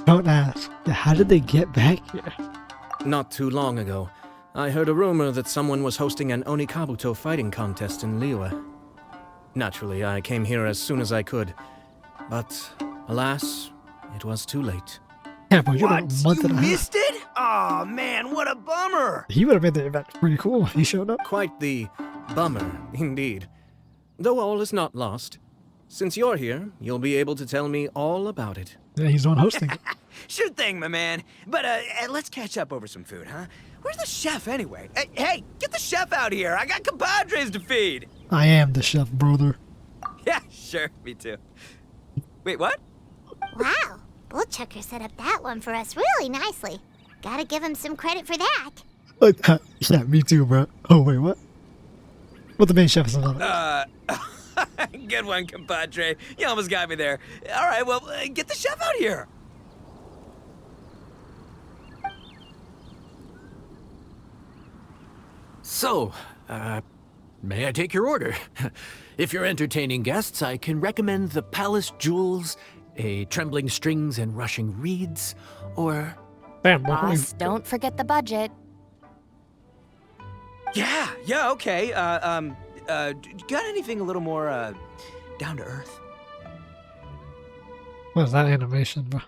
Don't ask. Yeah, how did they get back here? Not too long ago, I heard a rumor that someone was hosting an Onikabuto fighting contest in Liyue. Naturally, I came here as soon as I could, but alas, it was too late. Yeah, bro, you're about a month You and a half. missed it? Aw, man, what a bummer! He would have made the event pretty cool if he showed up. Quite the bummer, indeed. Though all is not lost. Since you're here, you'll be able to tell me all about it. Yeah, he's the one hosting it. Sure thing, my man. But let's catch up over some food, huh? Where's the chef, anyway? Hey, get the chef out here. I got compadres to feed. I am the chef, brother. Yeah, sure. Me too. Wait, what? Wow, Bullchucker set up that one for us really nicely. Gotta give him some credit for that. Like that. Yeah, me too, bro. Oh, wait, what? Well, the main chef is another. Good one, compadre. You almost got me there. All right, well, get the chef out here. So, may I take your order? If you're entertaining guests, I can recommend the Palace Jewels, a Trembling Strings and Rushing Reeds, or... Damn, bro. Boss, don't forget the budget. Yeah, okay. Got anything a little more, down to earth? What is that animation, bro?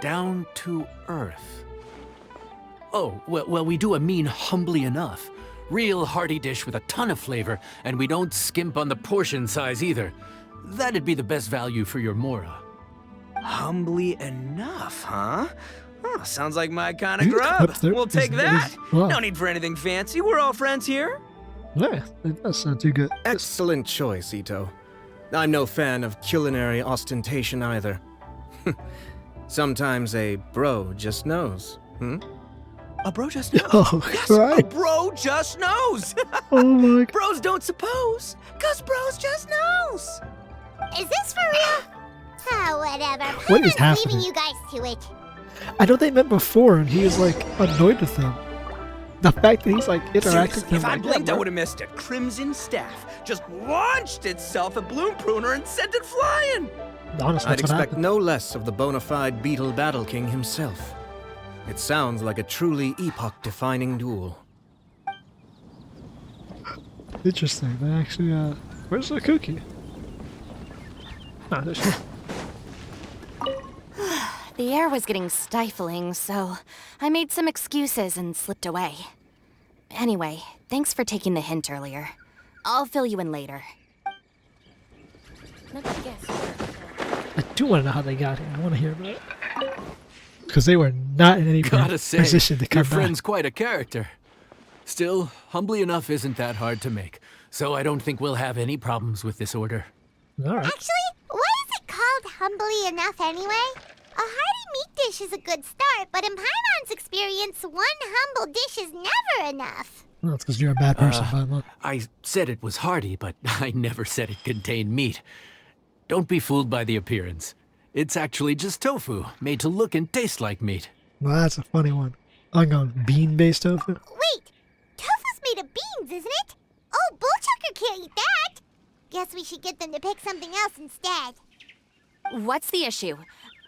Down to earth. Oh, well, we do a mean humbly enough. Real hearty dish with a ton of flavor, and we don't skimp on the portion size either. That'd be the best value for your Mora. Humbly enough, huh? Oh, sounds like my kind of You grub. clipped it. We'll take that. Wow. No need for anything fancy. We're all friends here. Yeah, it does sound too good. Excellent choice, Ito. I'm no fan of culinary ostentation either. Sometimes a bro just knows, A bro just knows. Oh, Yes, a right. bro just knows. Oh my god. Bros don't suppose, 'cause bros just knows. Is this for real? Oh, whatever. What is Paimon's happening? leaving you guys to it. I know they met before and he was like annoyed with them. The fact that he's like interacting with Seriously, them if I like blinked, that, I bro. would have missed it. Crimson Staff just launched itself at Bloom Pruner and sent it flying. Honestly, I'd that's what expect happened. no less of the bona fide Beetle Battle King himself. It sounds like a truly epoch-defining duel. Interesting. They actually, where's the cookie? Ah, there's The air was getting stifling, so I made some excuses and slipped away. Anyway, thanks for taking the hint earlier. I'll fill you in later. I do want to know how they got here. I want to hear about it. Because they were not in any Gotta say, position to come your back. friend's quite a character. Still, humbly enough isn't that hard to make, so I don't think we'll have any problems with this order. All right. Actually, why is it called humbly enough anyway? A hearty meat dish is a good start, but in Paimon's experience, one humble dish is never enough. Well, that's because you're a bad person, Paimon. I said it was hearty, but I never said it contained meat. Don't be fooled by the appearance. It's actually just tofu, made to look and taste like meat. Well, that's a funny one. I'm going bean-based tofu. Wait, tofu's made of beans, isn't it? Oh, Bullchucker can't eat that. Guess we should get them to pick something else instead. What's the issue?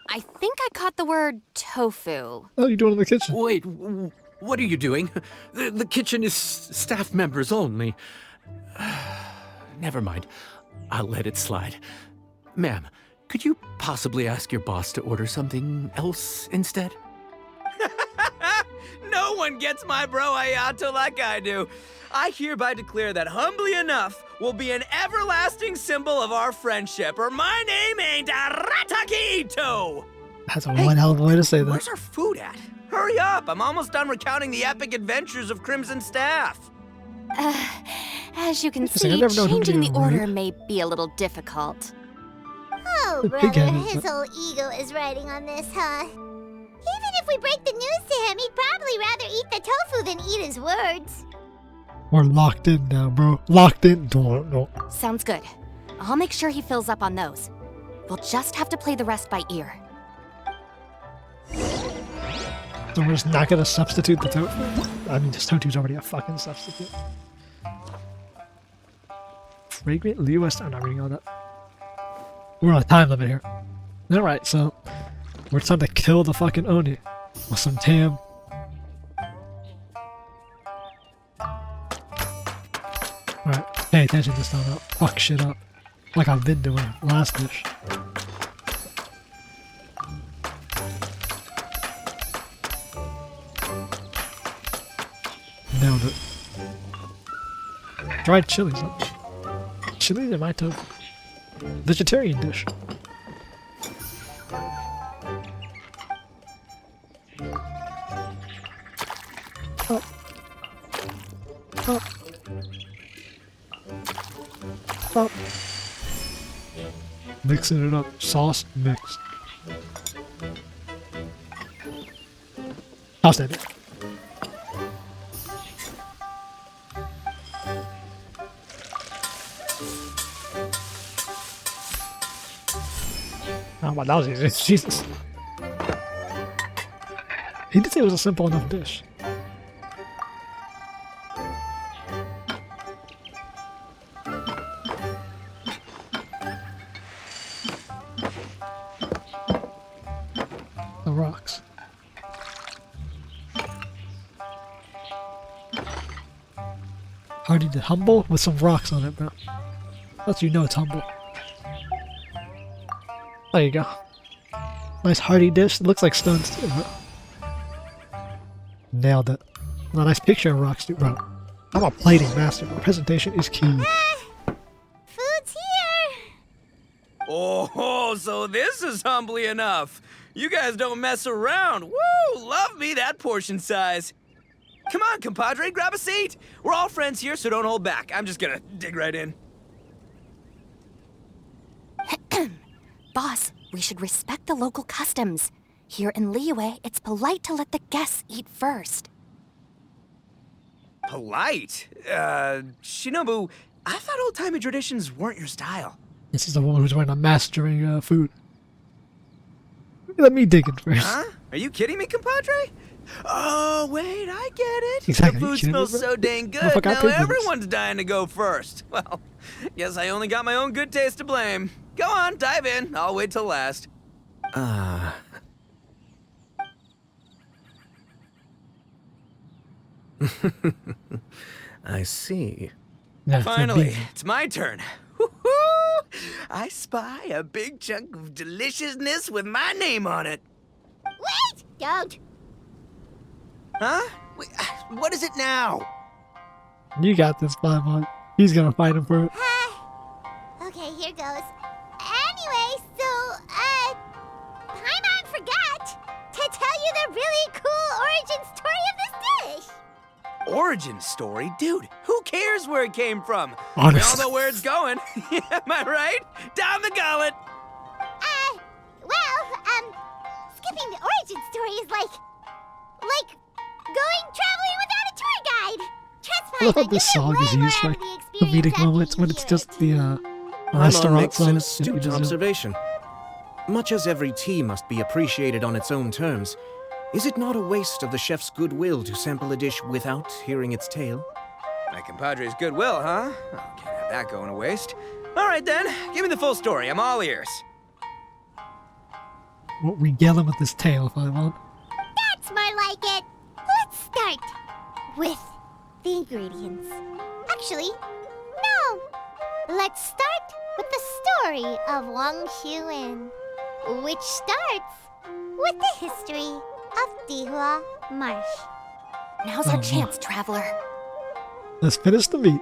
I think I caught the word tofu. Oh, you're doing it in the kitchen. Wait, what are you doing? The kitchen is staff members only. Never mind. I'll let it slide. Ma'am, could you possibly ask your boss to order something else instead? No one gets my bro Ayato like I do. I hereby declare that humbly enough will be an everlasting symbol of our friendship, or my name ain't Aratakito! That's a one hell of a way to say that. Where's our food at? Hurry up, I'm almost done recounting the epic adventures of Crimson Staff. As you can Interesting, see, I've never known him to changing be the order rude. may be a little difficult. Oh, The brother, pig-headed, his but- whole ego is riding on this, huh? Even if we break the news to him, he'd probably rather eat the tofu than eat his words. We're locked in now, bro. Locked in. No. Sounds good. I'll make sure he fills up on those. We'll just have to play the rest by ear. So we're just not gonna substitute the tofu? I mean, this tofu's already a fucking substitute. Fragrant Lewis. I'm not reading all that. We're on a time limit here. Alright, so we're time to kill the fucking Oni with some tam. Alright, pay attention this time. I'll fuck shit up. Like I've been doing last dish. Nailed it. Dried chilies. Chilies in my tofu. Vegetarian dish. Up. Up. Up. Mixing it up. Sauce mixed. I'll stand it. Oh, wow, that was easy. Jesus. He did say it was a simple enough dish. The rocks. Hardy the humble with some rocks on it, bro. That's you know it's humble. There you go. Nice hearty dish. It looks like stones too, bro. Nailed it. And a nice picture of rocks too, bro. I'm a plating master. Presentation is key. Food's here. Oh, so this is humbly enough. You guys don't mess around. Woo! Love me that portion size. Come on, compadre, grab a seat. We're all friends here, so don't hold back. I'm just gonna dig right in. Boss, we should respect the local customs. Here in Liyue, it's polite to let the guests eat first. Polite? Shinobu, I thought old-timey traditions weren't your style. This is the woman who's wearing a mask during food. Let me dig in first. Huh? Are you kidding me, compadre? Oh, wait, I get it. Exactly, The you food kidding me, smells bro? so dang good, Motherfucker, I now paid for this. everyone's dying to go first. Well, guess I only got my own good taste to blame. Go on, dive in. I'll wait till last. I see. Yeah, it's Finally, big. it's my turn. Woo-hoo! I spy a big chunk of deliciousness with my name on it. Don't. Huh? Wait, what is it now? You got this, Paimon. He's gonna fight him for it. Okay, here goes. Anyway, so, Paimon forgot to tell you the really cool origin story of this dish. Origin story? Dude, who cares where it came from? Honestly. We all know where it's going. Am I right? Down the gullet! Skipping the origin story is like going traveling without a tour guide. Trust I love how Paimon, this you song get is way more used for out of the comedic experience moments after when you it's hear just it. the Paimon restaurant makes an song. astute observation. Much as every tea must be appreciated on its own terms, is it not a waste of the chef's goodwill to sample a dish without hearing its tale? My compadre's goodwill, huh? Oh, can't have that going to waste. All right then, give me the full story. I'm all ears. We'll regale him with this tale, Paimon. That's more like it. Let's start with the ingredients. Actually, no. Let's start with the story of 𝐿, which starts with the history of 𝐷𝐻𝐻 Marsh. Now's our chance, traveler. Let's finish the meat.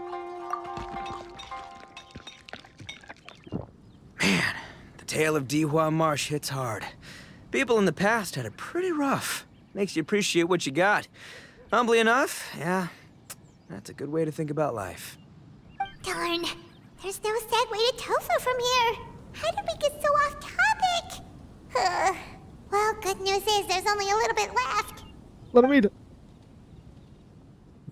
Man, the tale of 𝐷𝐻𝐻 Marsh hits hard. People in the past had it pretty rough. Makes you appreciate what you got. Humbly enough, yeah, that's a good way to think about life. Darn, there's no segue to tofu from here. How did we get so off topic? Well, good news is there's only a little bit left. Let him eat it.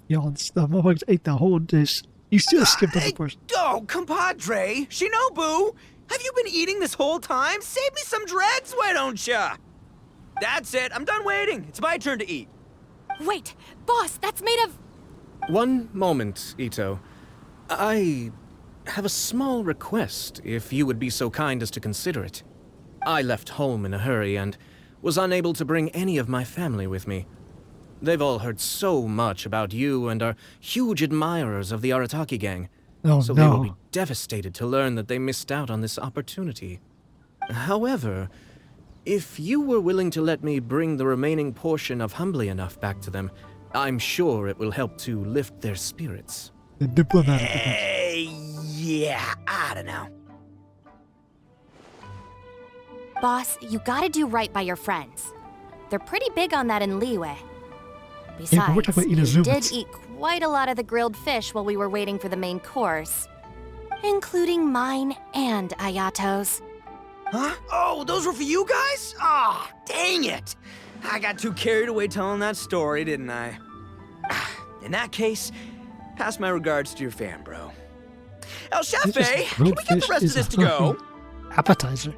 Y'all stuff. I ate the whole dish. You still skipped over the portion. Oh, compadre, Shinobu, have you been eating this whole time? Save me some dregs, why don't ya? That's it, I'm done waiting. It's my turn to eat. Wait, boss, that's made of... One moment, Ito. I have a small request, if you would be so kind as to consider it. I left home in a hurry and was unable to bring any of my family with me. They've all heard so much about you and are huge admirers of the Arataki gang. Oh, So they will no. be devastated to learn that they missed out on this opportunity. However, if you were willing to let me bring the remaining portion of Humbly Enough back to them, I'm sure it will help to lift their spirits. The diplomatic. Yeah, I don't know. Boss, you gotta do right by your friends. They're pretty big on that in Liyue. Yeah, but we're Besides, talking you about did Inazumans. eat quite a lot of the grilled fish while we were waiting for the main course. Including mine and Ayato's. Huh? Oh, those were for you guys? Ah, dang it. I got too carried away telling that story, didn't I? In that case, pass my regards to your fan, bro. El It's just Chefe, can grilled we get the fish rest of is a this to go? fucking appetizer.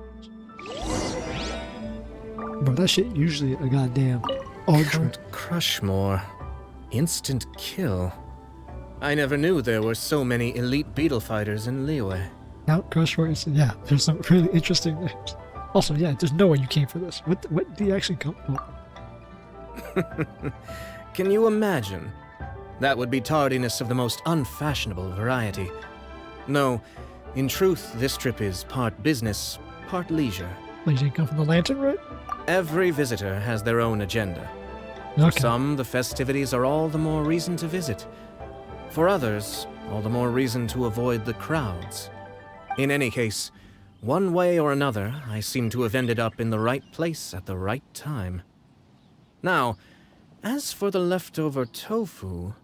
Bro, that shit usually a goddamn ultra. Count Crushmore. Instant kill. I never knew there were so many elite beetle fighters in Liyue. Count Crushmore is, yeah, there's some really interesting names. Also, yeah, there's no way you came for this. What did he actually come for? Can you imagine? That would be tardiness of the most unfashionable variety. No, in truth, this trip is part business, part leisure. Like, you didn't come from the lantern, right? Every visitor has their own agenda. For Okay. some, the festivities are all the more reason to visit. For others, all the more reason to avoid the crowds. In any case, one way or another, I seem to have ended up in the right place at the right time. Now, as for the leftover tofu...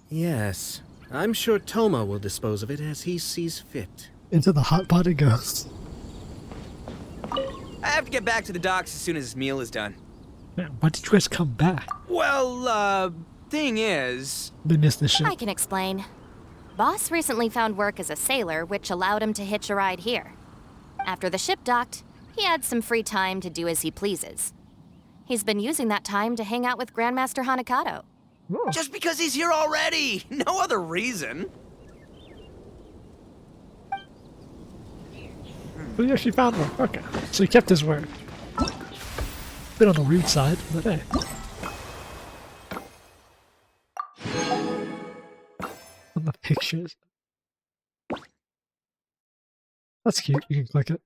Yes, I'm sure Toma will dispose of it as he sees fit. Into the hot pot it goes. I have to get back to the docks as soon as this meal is done. Man, why did you guys come back? Well, thing is... They missed this shit. I can explain. Boss recently found work as a sailor, which allowed him to hitch a ride here. After the ship docked, he had some free time to do as he pleases. He's been using that time to hang out with Grandmaster Hanakato. Oh, Just because he's here already! No other reason! but he actually found one. Okay. So he kept his word. Bit on the rude side, but hey. On the pictures. That's cute. You can click it.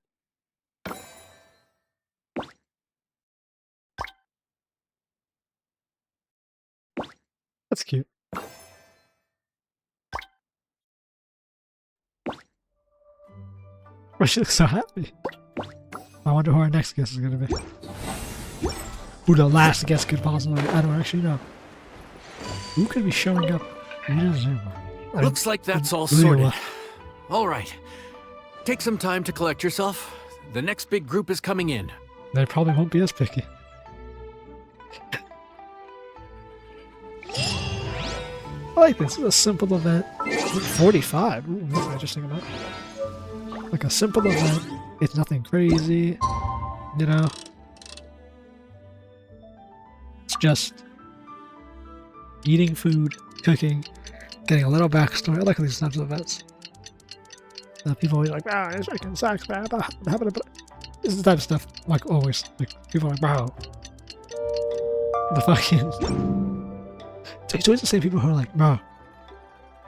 That's cute. Oh, she looks so happy. I wonder who our next guest is gonna be. Who the last guest could possibly be. I don't actually know. Who could be showing up? Looks like that's all sorted. All right. Take some time to collect yourself. The next big group is coming in. They probably won't be as picky. I like this. It's a simple event. 45. Ooh, that's interesting about. Like a simple event. It's nothing crazy. You know. It's just eating food, cooking, getting a little backstory. I like these types of events. People always like, ah, it's freaking sucks, man. This is the type of stuff, like always. Like people are like, bro. The fucking. It's always the same people who are like, bro,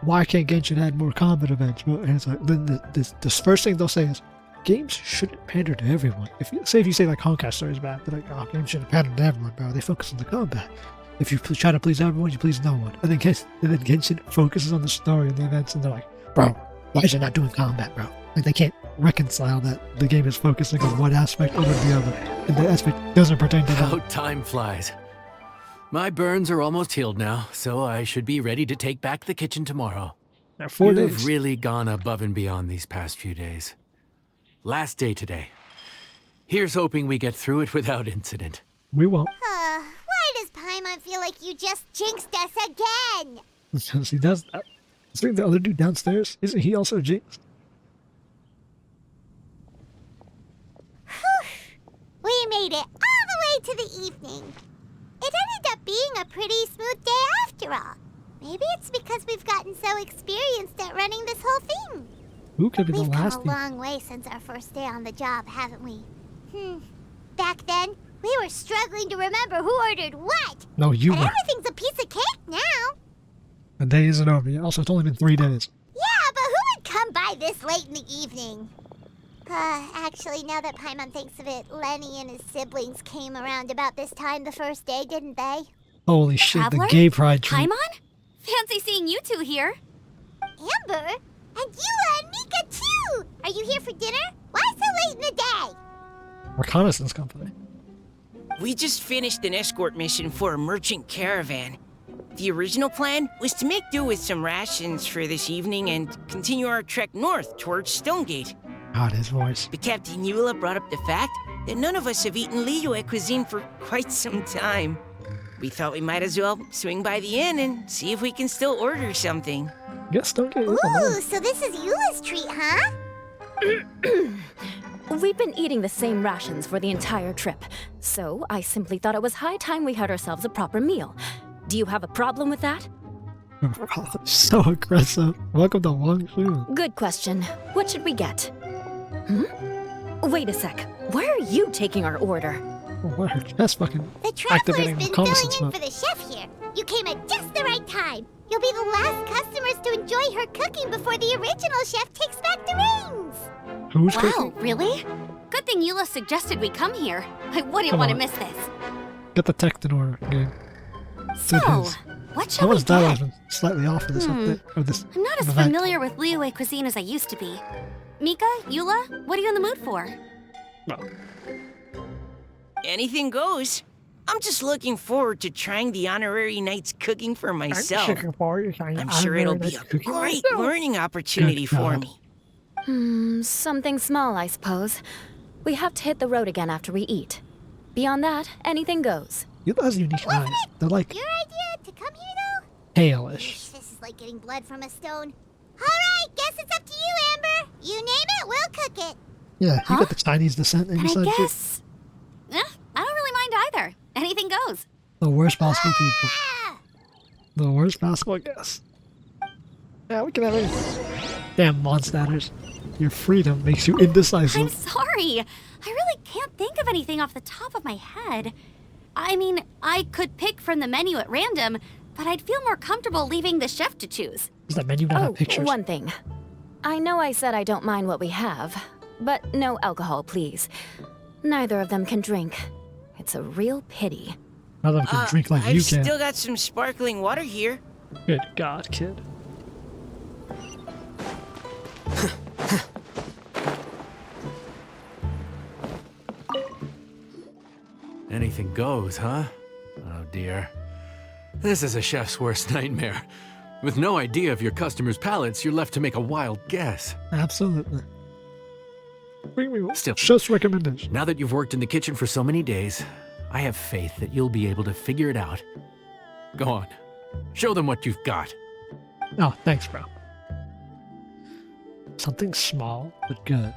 why can't Genshin add more combat events, bro? And it's like, then the first thing they'll say is, games shouldn't pander to everyone. If you say like Honkai Star is bad, they're like, oh, games shouldn't pander to everyone, bro. They focus on the combat. If you try to please everyone, you please no one. And then Genshin focuses on the story and the events, and they're like, bro, why is it not doing combat, bro? Like they can't reconcile that the game is focusing on one aspect over the other, and the aspect doesn't pertain to How that. time flies. My burns are almost healed now, so I should be ready to take back the kitchen tomorrow. Now, 4 days. You've really gone above and beyond these past few days. Last day today. Here's hoping we get through it without incident. We won't. Why does Paimon feel like you just jinxed us again? Because he does that. I think the other dude downstairs, isn't he also jinxed? We made it all the way to the evening. It ended up being a pretty smooth day after all. Maybe it's because we've gotten so experienced at running this whole thing. Who could be the We've come last a long way since our first day on the job, haven't we? Back then, we were struggling to remember who ordered what. No, you and were. everything's a piece of cake now. The day isn't over yet. Also, it's only been 3 days. Yeah, but who would come by this late in the evening? Actually, now that Paimon thinks of it, Lenny and his siblings came around about this time the first day, didn't they? Holy shit, Traveler? the gay pride treat. Paimon? Fancy seeing you two here. Amber? And Eula and Mika too! Are you here for dinner? Why so late in the day? Reconnaissance company. We just finished an escort mission for a merchant caravan. The original plan was to make do with some rations for this evening and continue our trek north towards Stonegate. God, his voice. But Captain Eula brought up the fact that none of us have eaten Liyue cuisine for quite some time. We thought we might as well swing by the inn and see if we can still order something. Guess don't get Ooh, so this is Eula's treat, huh? We've been eating the same rations for the entire trip, so I simply thought it was high time we had ourselves a proper meal. Do you have a problem with that? So aggressive. Welcome to Wangshu. Good question. What should we get? Wait a sec. Why are you taking our order? What her chest fucking The traveler's activating been reconnaissance filling in mode. for the chef here. You came at just the right time. You'll be the last customers to enjoy her cooking before the original chef takes back the reins. Who's Wow, cooking? really? Good thing Eula suggested we come here. I wouldn't Come want to on. miss this. Get the text in order, game. So, his. what shall we Someone's dialogue get? has been slightly off for this update. Or this I'm not as event. familiar with Liyue cuisine as I used to be. Mika, Eula, what are you in the mood for? Well, Anything goes. I'm just looking forward to trying the honorary knight's cooking for myself. I'm sure it'll be a great learning opportunity Good for God. me. Something small, I suppose. We have to hit the road again after we eat. Beyond that, anything goes. You has unique eyes. They're like Your idea to come here, though? pale-ish. This is like getting blood from a stone. All right, guess it's up to you, Amber. You name it, we'll cook it. Yeah, you Huh? got the Chinese descent in And I your side too. guess... I don't really mind either. Anything goes. The worst possible people. Ah! The worst possible guess. Yeah, we can have anything. Damn monsters. Your freedom makes you indecisive. I'm sorry. I really can't think of anything off the top of my head. I mean, I could pick from the menu at random, but I'd feel more comfortable leaving the chef to choose. Does that menu not have pictures? One thing. I know I said I don't mind what we have, but no alcohol, please. Neither of them can drink. It's a real pity. None of them can drink like I've you can. still got some sparkling water here. Good God, kid. Anything goes, huh? Oh dear. This is a chef's worst nightmare. With no idea of your customers' palates, you're left to make a wild guess. Absolutely. Still, Chef's recommendation. now that you've worked in the kitchen for so many days, I have faith that you'll be able to figure it out. Go on. Show them what you've got. Oh, thanks, bro. Something small, but good.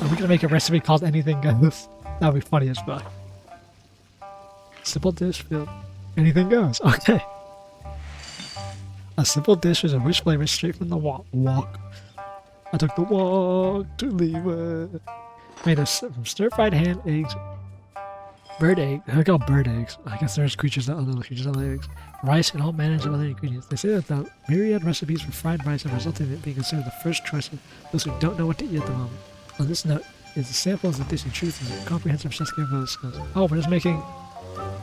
Are we gonna make a recipe called Anything Goes? That would be funny as fuck. Simple dish filled. Anything goes. Okay. A simple dish with a rich flavor straight from the walk. I took the walk to Liyue. Made from stir-fried ham, eggs, bird egg. I call bird eggs. I guess there's creatures that other creatures that lay eggs. Rice and all manners of other ingredients. They say that the myriad recipes for fried rice have resulted in it being considered the first choice of those who don't know what to eat at the moment. On this note is a sample of the dish in truth and a comprehensive chef's guide of skills. Oh, we're just making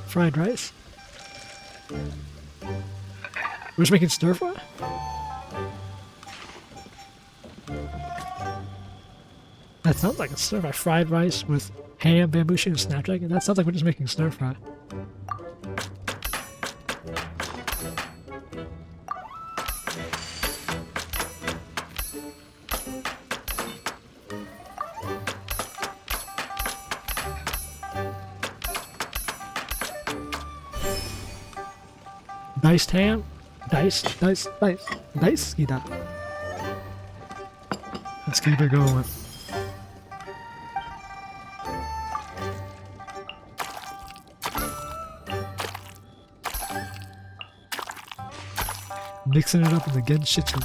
fried rice? We're just making stir fry? That sounds like a stir fry. Fried rice with ham, bamboo shoot, and snapdragon. That sounds like we're just making stir fry. Diced ham? Dice. Let's keep it going. Mixing it up in the Genshin.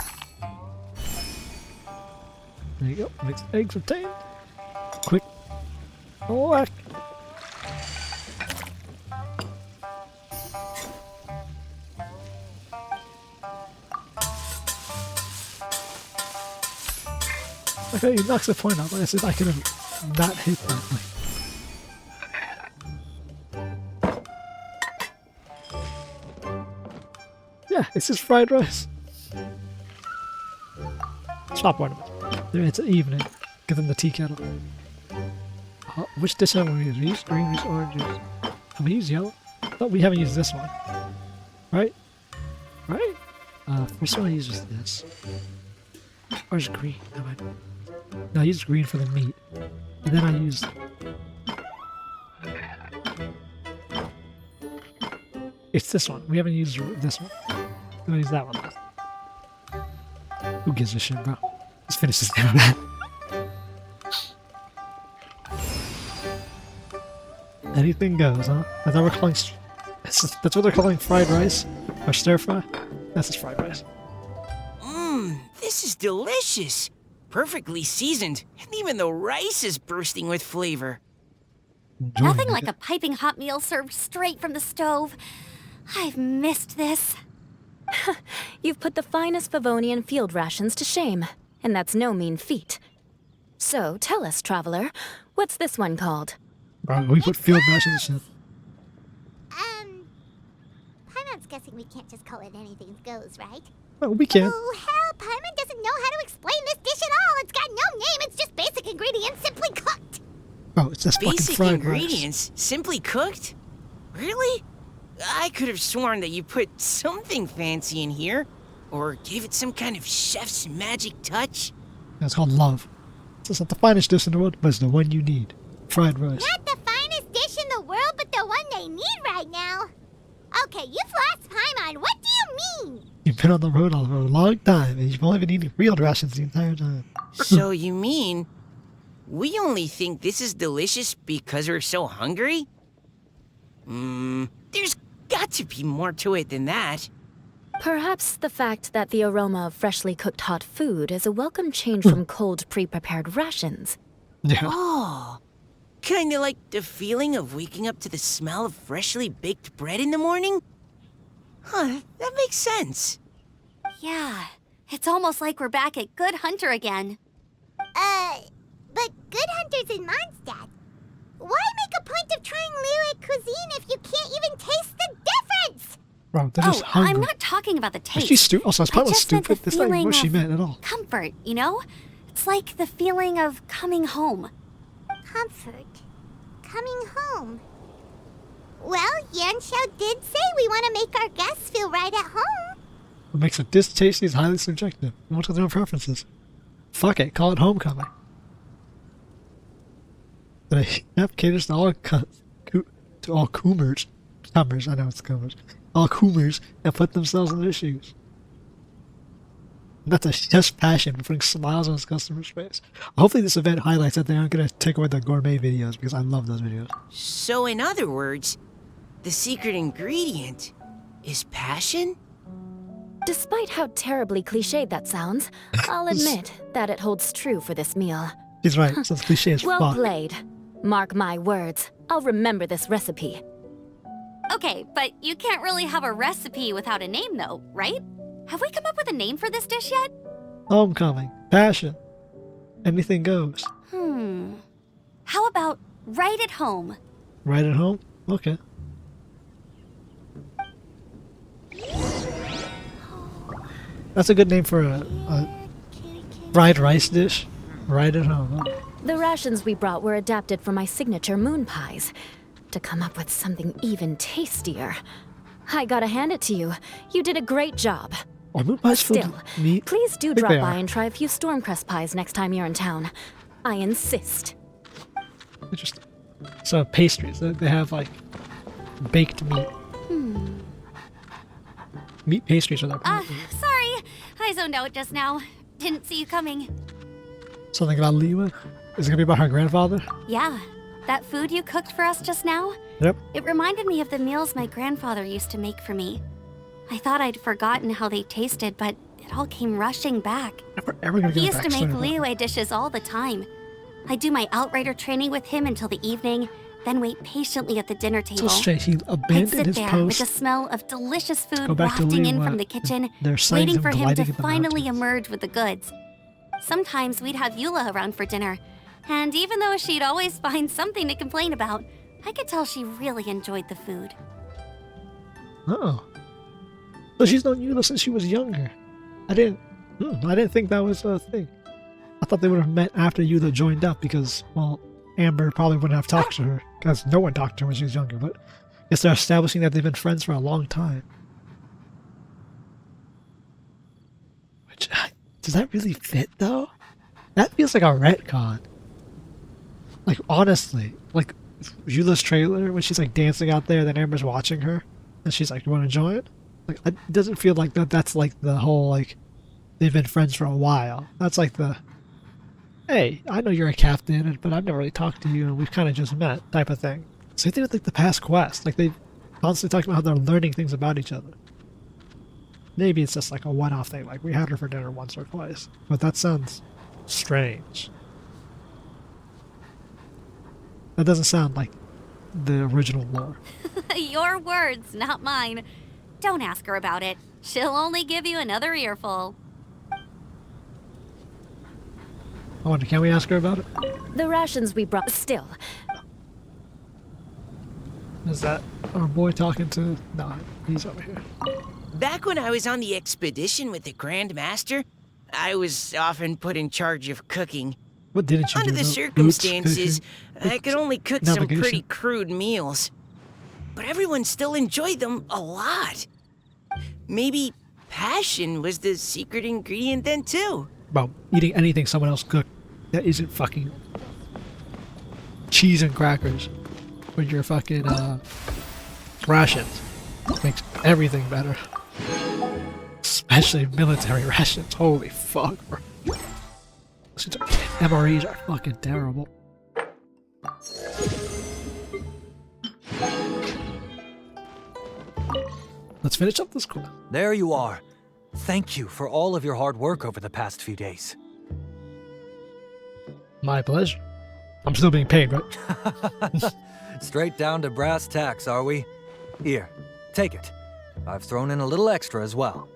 There you go. Mixed eggs obtained. Quick. Oh, okay, he knocks the point out. Like I said, I could have not hit that. Yeah, it's just fried rice. Swap ornament. There, it's an evening. Give them the tea kettle. Which dish have we used? We used green, we used orange juice. Have we used yellow? No, we haven't used this one. Right? Right? First one I used was this. Or is green? No, I used green for the meat. And then I used... It's this one. We haven't used this one. We'll use that one last. Who gives a shit, bro? Let's finish this game. Anything goes, huh? I thought we're calling... That's what they're calling fried rice? Or stir fry? That's just fried rice. This is delicious. Perfectly seasoned, and even the rice is bursting with flavor. Nothing like a piping hot meal served straight from the stove. I've missed this. You've put the finest Favonian field rations to shame, and that's no mean feat. So tell us, traveler, what's this one called? Bro, we put field rations in. Paimon's guessing we can't just call it Anything Goes, right? Well, we can. Oh, hell, Paimon doesn't know how to explain this dish at all. It's got no name, it's just basic ingredients simply cooked. Oh, it's just fucking fried ingredients rice. simply cooked? Really? I could have sworn that you put something fancy in here, or gave it some kind of chef's magic touch. It's called love. It's not the finest dish in the world, but it's the one you need. Fried rice. Not the finest dish in the world, but the one they need right now. Okay, you've lost Paimon. What do you mean? You've been on the road for a long time, and you've only been eating field rations the entire time. So you mean we only think this is delicious because we're so hungry? There's got to be more to it than that. Perhaps the fact that the aroma of freshly cooked hot food is a welcome change from cold, pre-prepared rations. Yeah. Oh, kinda like the feeling of waking up to the smell of freshly baked bread in the morning? Huh, that makes sense. Yeah, it's almost like we're back at Good Hunter again. But Good Hunter's in Mondstadt. cuisine if you can't even taste the difference? Bro, they're just hungry. I'm not talking about the taste. She's stupid. Also, that's probably just meant stupid. the That's not even what she feeling meant at all. comfort, you know? It's like the feeling of coming home. Comfort. Coming home. Well, Yanxiao did say we want to make our guests feel right at home. What makes a dish tasty is highly subjective. What's with their own preferences? Fuck it, call it homecoming. The chef caters to all Coomers. I know it's Coomers. All Coomers and put themselves in their shoes. That's a chef's passion for putting smiles on his customer's face. Hopefully this event highlights that they aren't going to take away the gourmet videos, because I love those videos. So in other words, the secret ingredient is passion? Despite how terribly cliched that sounds, I'll admit that it holds true for this meal. He's right, so it's cliche as Well fuck. played. Mark my words, I'll remember this recipe. Okay, but you can't really have a recipe without a name though, right? Have we come up with a name for this dish yet? Homecoming. Passion. Anything goes. How about right at home? Right at home? Okay. That's a good name for a fried rice dish. Right at home. Huh? The rations we brought were adapted from my signature moon pies. To come up with something even tastier. I gotta hand it to you. You did a great job. Are moon pies filled Still, with meat? please do I think drop they by are. and try a few Stormcrest pies next time you're in town. I insist. Interesting. So pastries. They have like baked meat. Meat pastries are their Sorry. I zoned out just now. Didn't see you coming. Something about Liyue? Is it gonna be about her grandfather? Yeah, that food you cooked for us just now? Yep. It reminded me of the meals my grandfather used to make for me. I thought I'd forgotten how they tasted, but it all came rushing back. Never ever gonna He get used to make Liyue dishes all the time. I'd do my outrider training with him until the evening, then wait patiently at the dinner So table. strange. He I'd abandoned sit his there with the post. smell of delicious go food back to wafting in Liyue, from the kitchen, there are signs waiting of for him to gliding in the finally mountains. emerge with the goods. Sometimes we'd have Eula around for dinner, and even though she'd always find something to complain about, I could tell she really enjoyed the food. Oh. So she's known Eula since she was younger. I didn't think that was a thing. I thought they would have met after Eula joined up because, well, Amber probably wouldn't have talked to her because no one talked to her when she was younger, but I guess they're establishing that they've been friends for a long time. Which, does that really fit though? That feels like a retcon. Like, honestly, like Eula's trailer when she's like dancing out there, then Amber's watching her, and she's like, "You want to join?" Like, it doesn't feel like that. That's like the whole like they've been friends for a while. That's like the, hey, I know you're a captain, but I've never really talked to you, and we've kind of just met type of thing. Same thing with like the past quest. Like they've constantly talked about how they're learning things about each other. Maybe it's just like a one-off thing, like we had her for dinner once or twice, but that sounds strange. That doesn't sound like the original lore. Your words, not mine. Don't ask her about it. She'll only give you another earful. I wonder, can we ask her about it? The rations we brought. Still, Is that our boy talking to? No, he's over here. Back when I was on the expedition with the Grand Master, I was often put in charge of cooking. What didn't you Under do? the though? circumstances, Boots, I could only cook some navigation. pretty crude meals. But everyone still enjoyed them a lot. Maybe passion was the secret ingredient then too. About eating anything someone else cooked that isn't fucking cheese and crackers with your fucking rations makes everything better. Especially military rations. Holy fuck, bro. MREs are fucking terrible. Let's finish up this quest. There you are. Thank you for all of your hard work over the past few days. My pleasure. I'm still being paid, right? Straight down to brass tacks, are we? Here, take it. I've thrown in a little extra as well.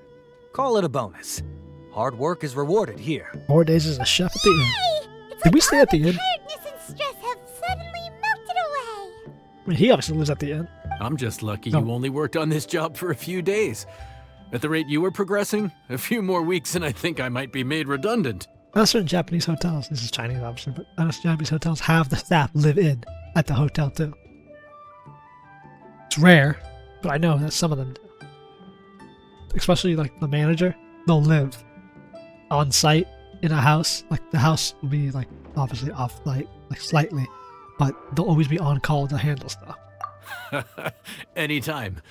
Call it a bonus. Hard work is rewarded here. 4 days as a chef at the end. It's Did we like stay all at the end? tiredness and stress have suddenly melted away. I mean, he obviously lives at the inn. I'm just lucky No. you only worked on this job for a few days. At the rate you were progressing, a few more weeks and I think I might be made redundant. Certain Japanese hotels, this is Chinese obviously, but most Japanese hotels have the staff live in at the hotel too. It's rare, but I know that some of them do. Especially like the manager, they'll live on site in a house. Like the house will be like obviously off light, like slightly, but they'll always be on call to handle stuff. Anytime.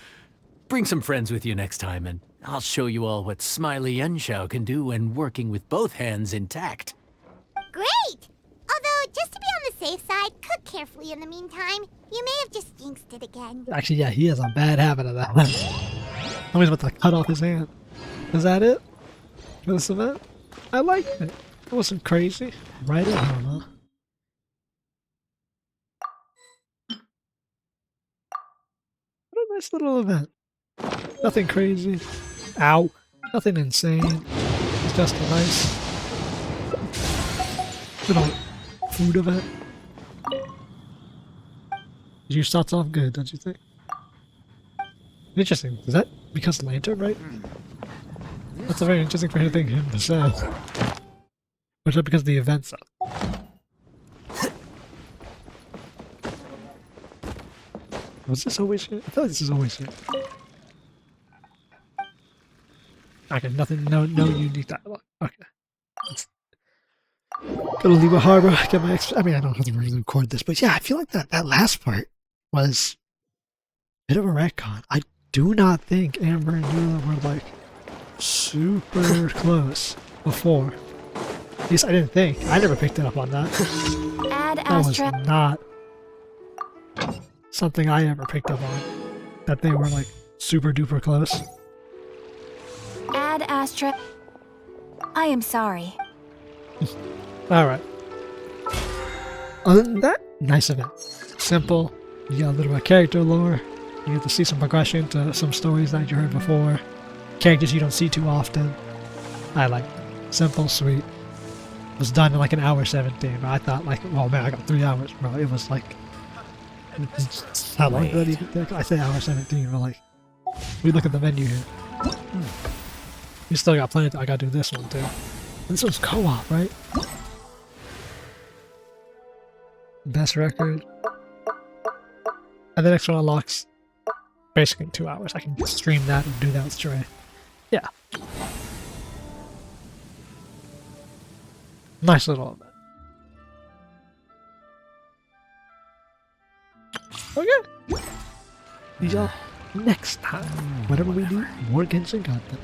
Bring some friends with you next time and I'll show you all what Smiley Yenshao can do when working with both hands intact. Great! Although, just to be on the safe side, cook carefully in the meantime. You may have just jinxed it again. Actually, yeah, he has a bad habit of that. Somebody's about to cut off his hand. Is that it? For this event? I liked it. It wasn't crazy. Right at home, huh? What a nice little event. Nothing crazy. Ow. Nothing insane. It's just a nice little food event. You starts off good, don't you think? Interesting. Is that because Lantern, right? That's a very interesting thing him to say. Or is that because the event's up? Was this always here? I feel like this is always here. Okay, nothing, no unique dialogue. Okay. Go to Liyue Harbor, get my I mean, I don't have to really record this, but yeah, I feel like that last part was a bit of a retcon. I do not think Amber and Yula were like super close before. At least I didn't think. I never picked it up on that. That was not something I ever picked up on. That they were like super duper close. Ad Astra. I am sorry. Alright. Other than that, nice event. Simple. You got a little bit of character lore. You get to see some progression to some stories that you heard before. Characters you don't see too often. I like it. Simple, sweet. It was done in like an hour 17. But I thought like, oh man, I got 3 hours, bro. It was like, how long did that even take? I say hour 17, but like, we look at the menu here. We still got plenty. I gotta do this one too. This one's co-op, right? Best record. And the next one unlocks basically in 2 hours. I can stream that and do that with Stray. Yeah. Nice little event. Okay. See y'all next time. Whatever we do, more Genshin content.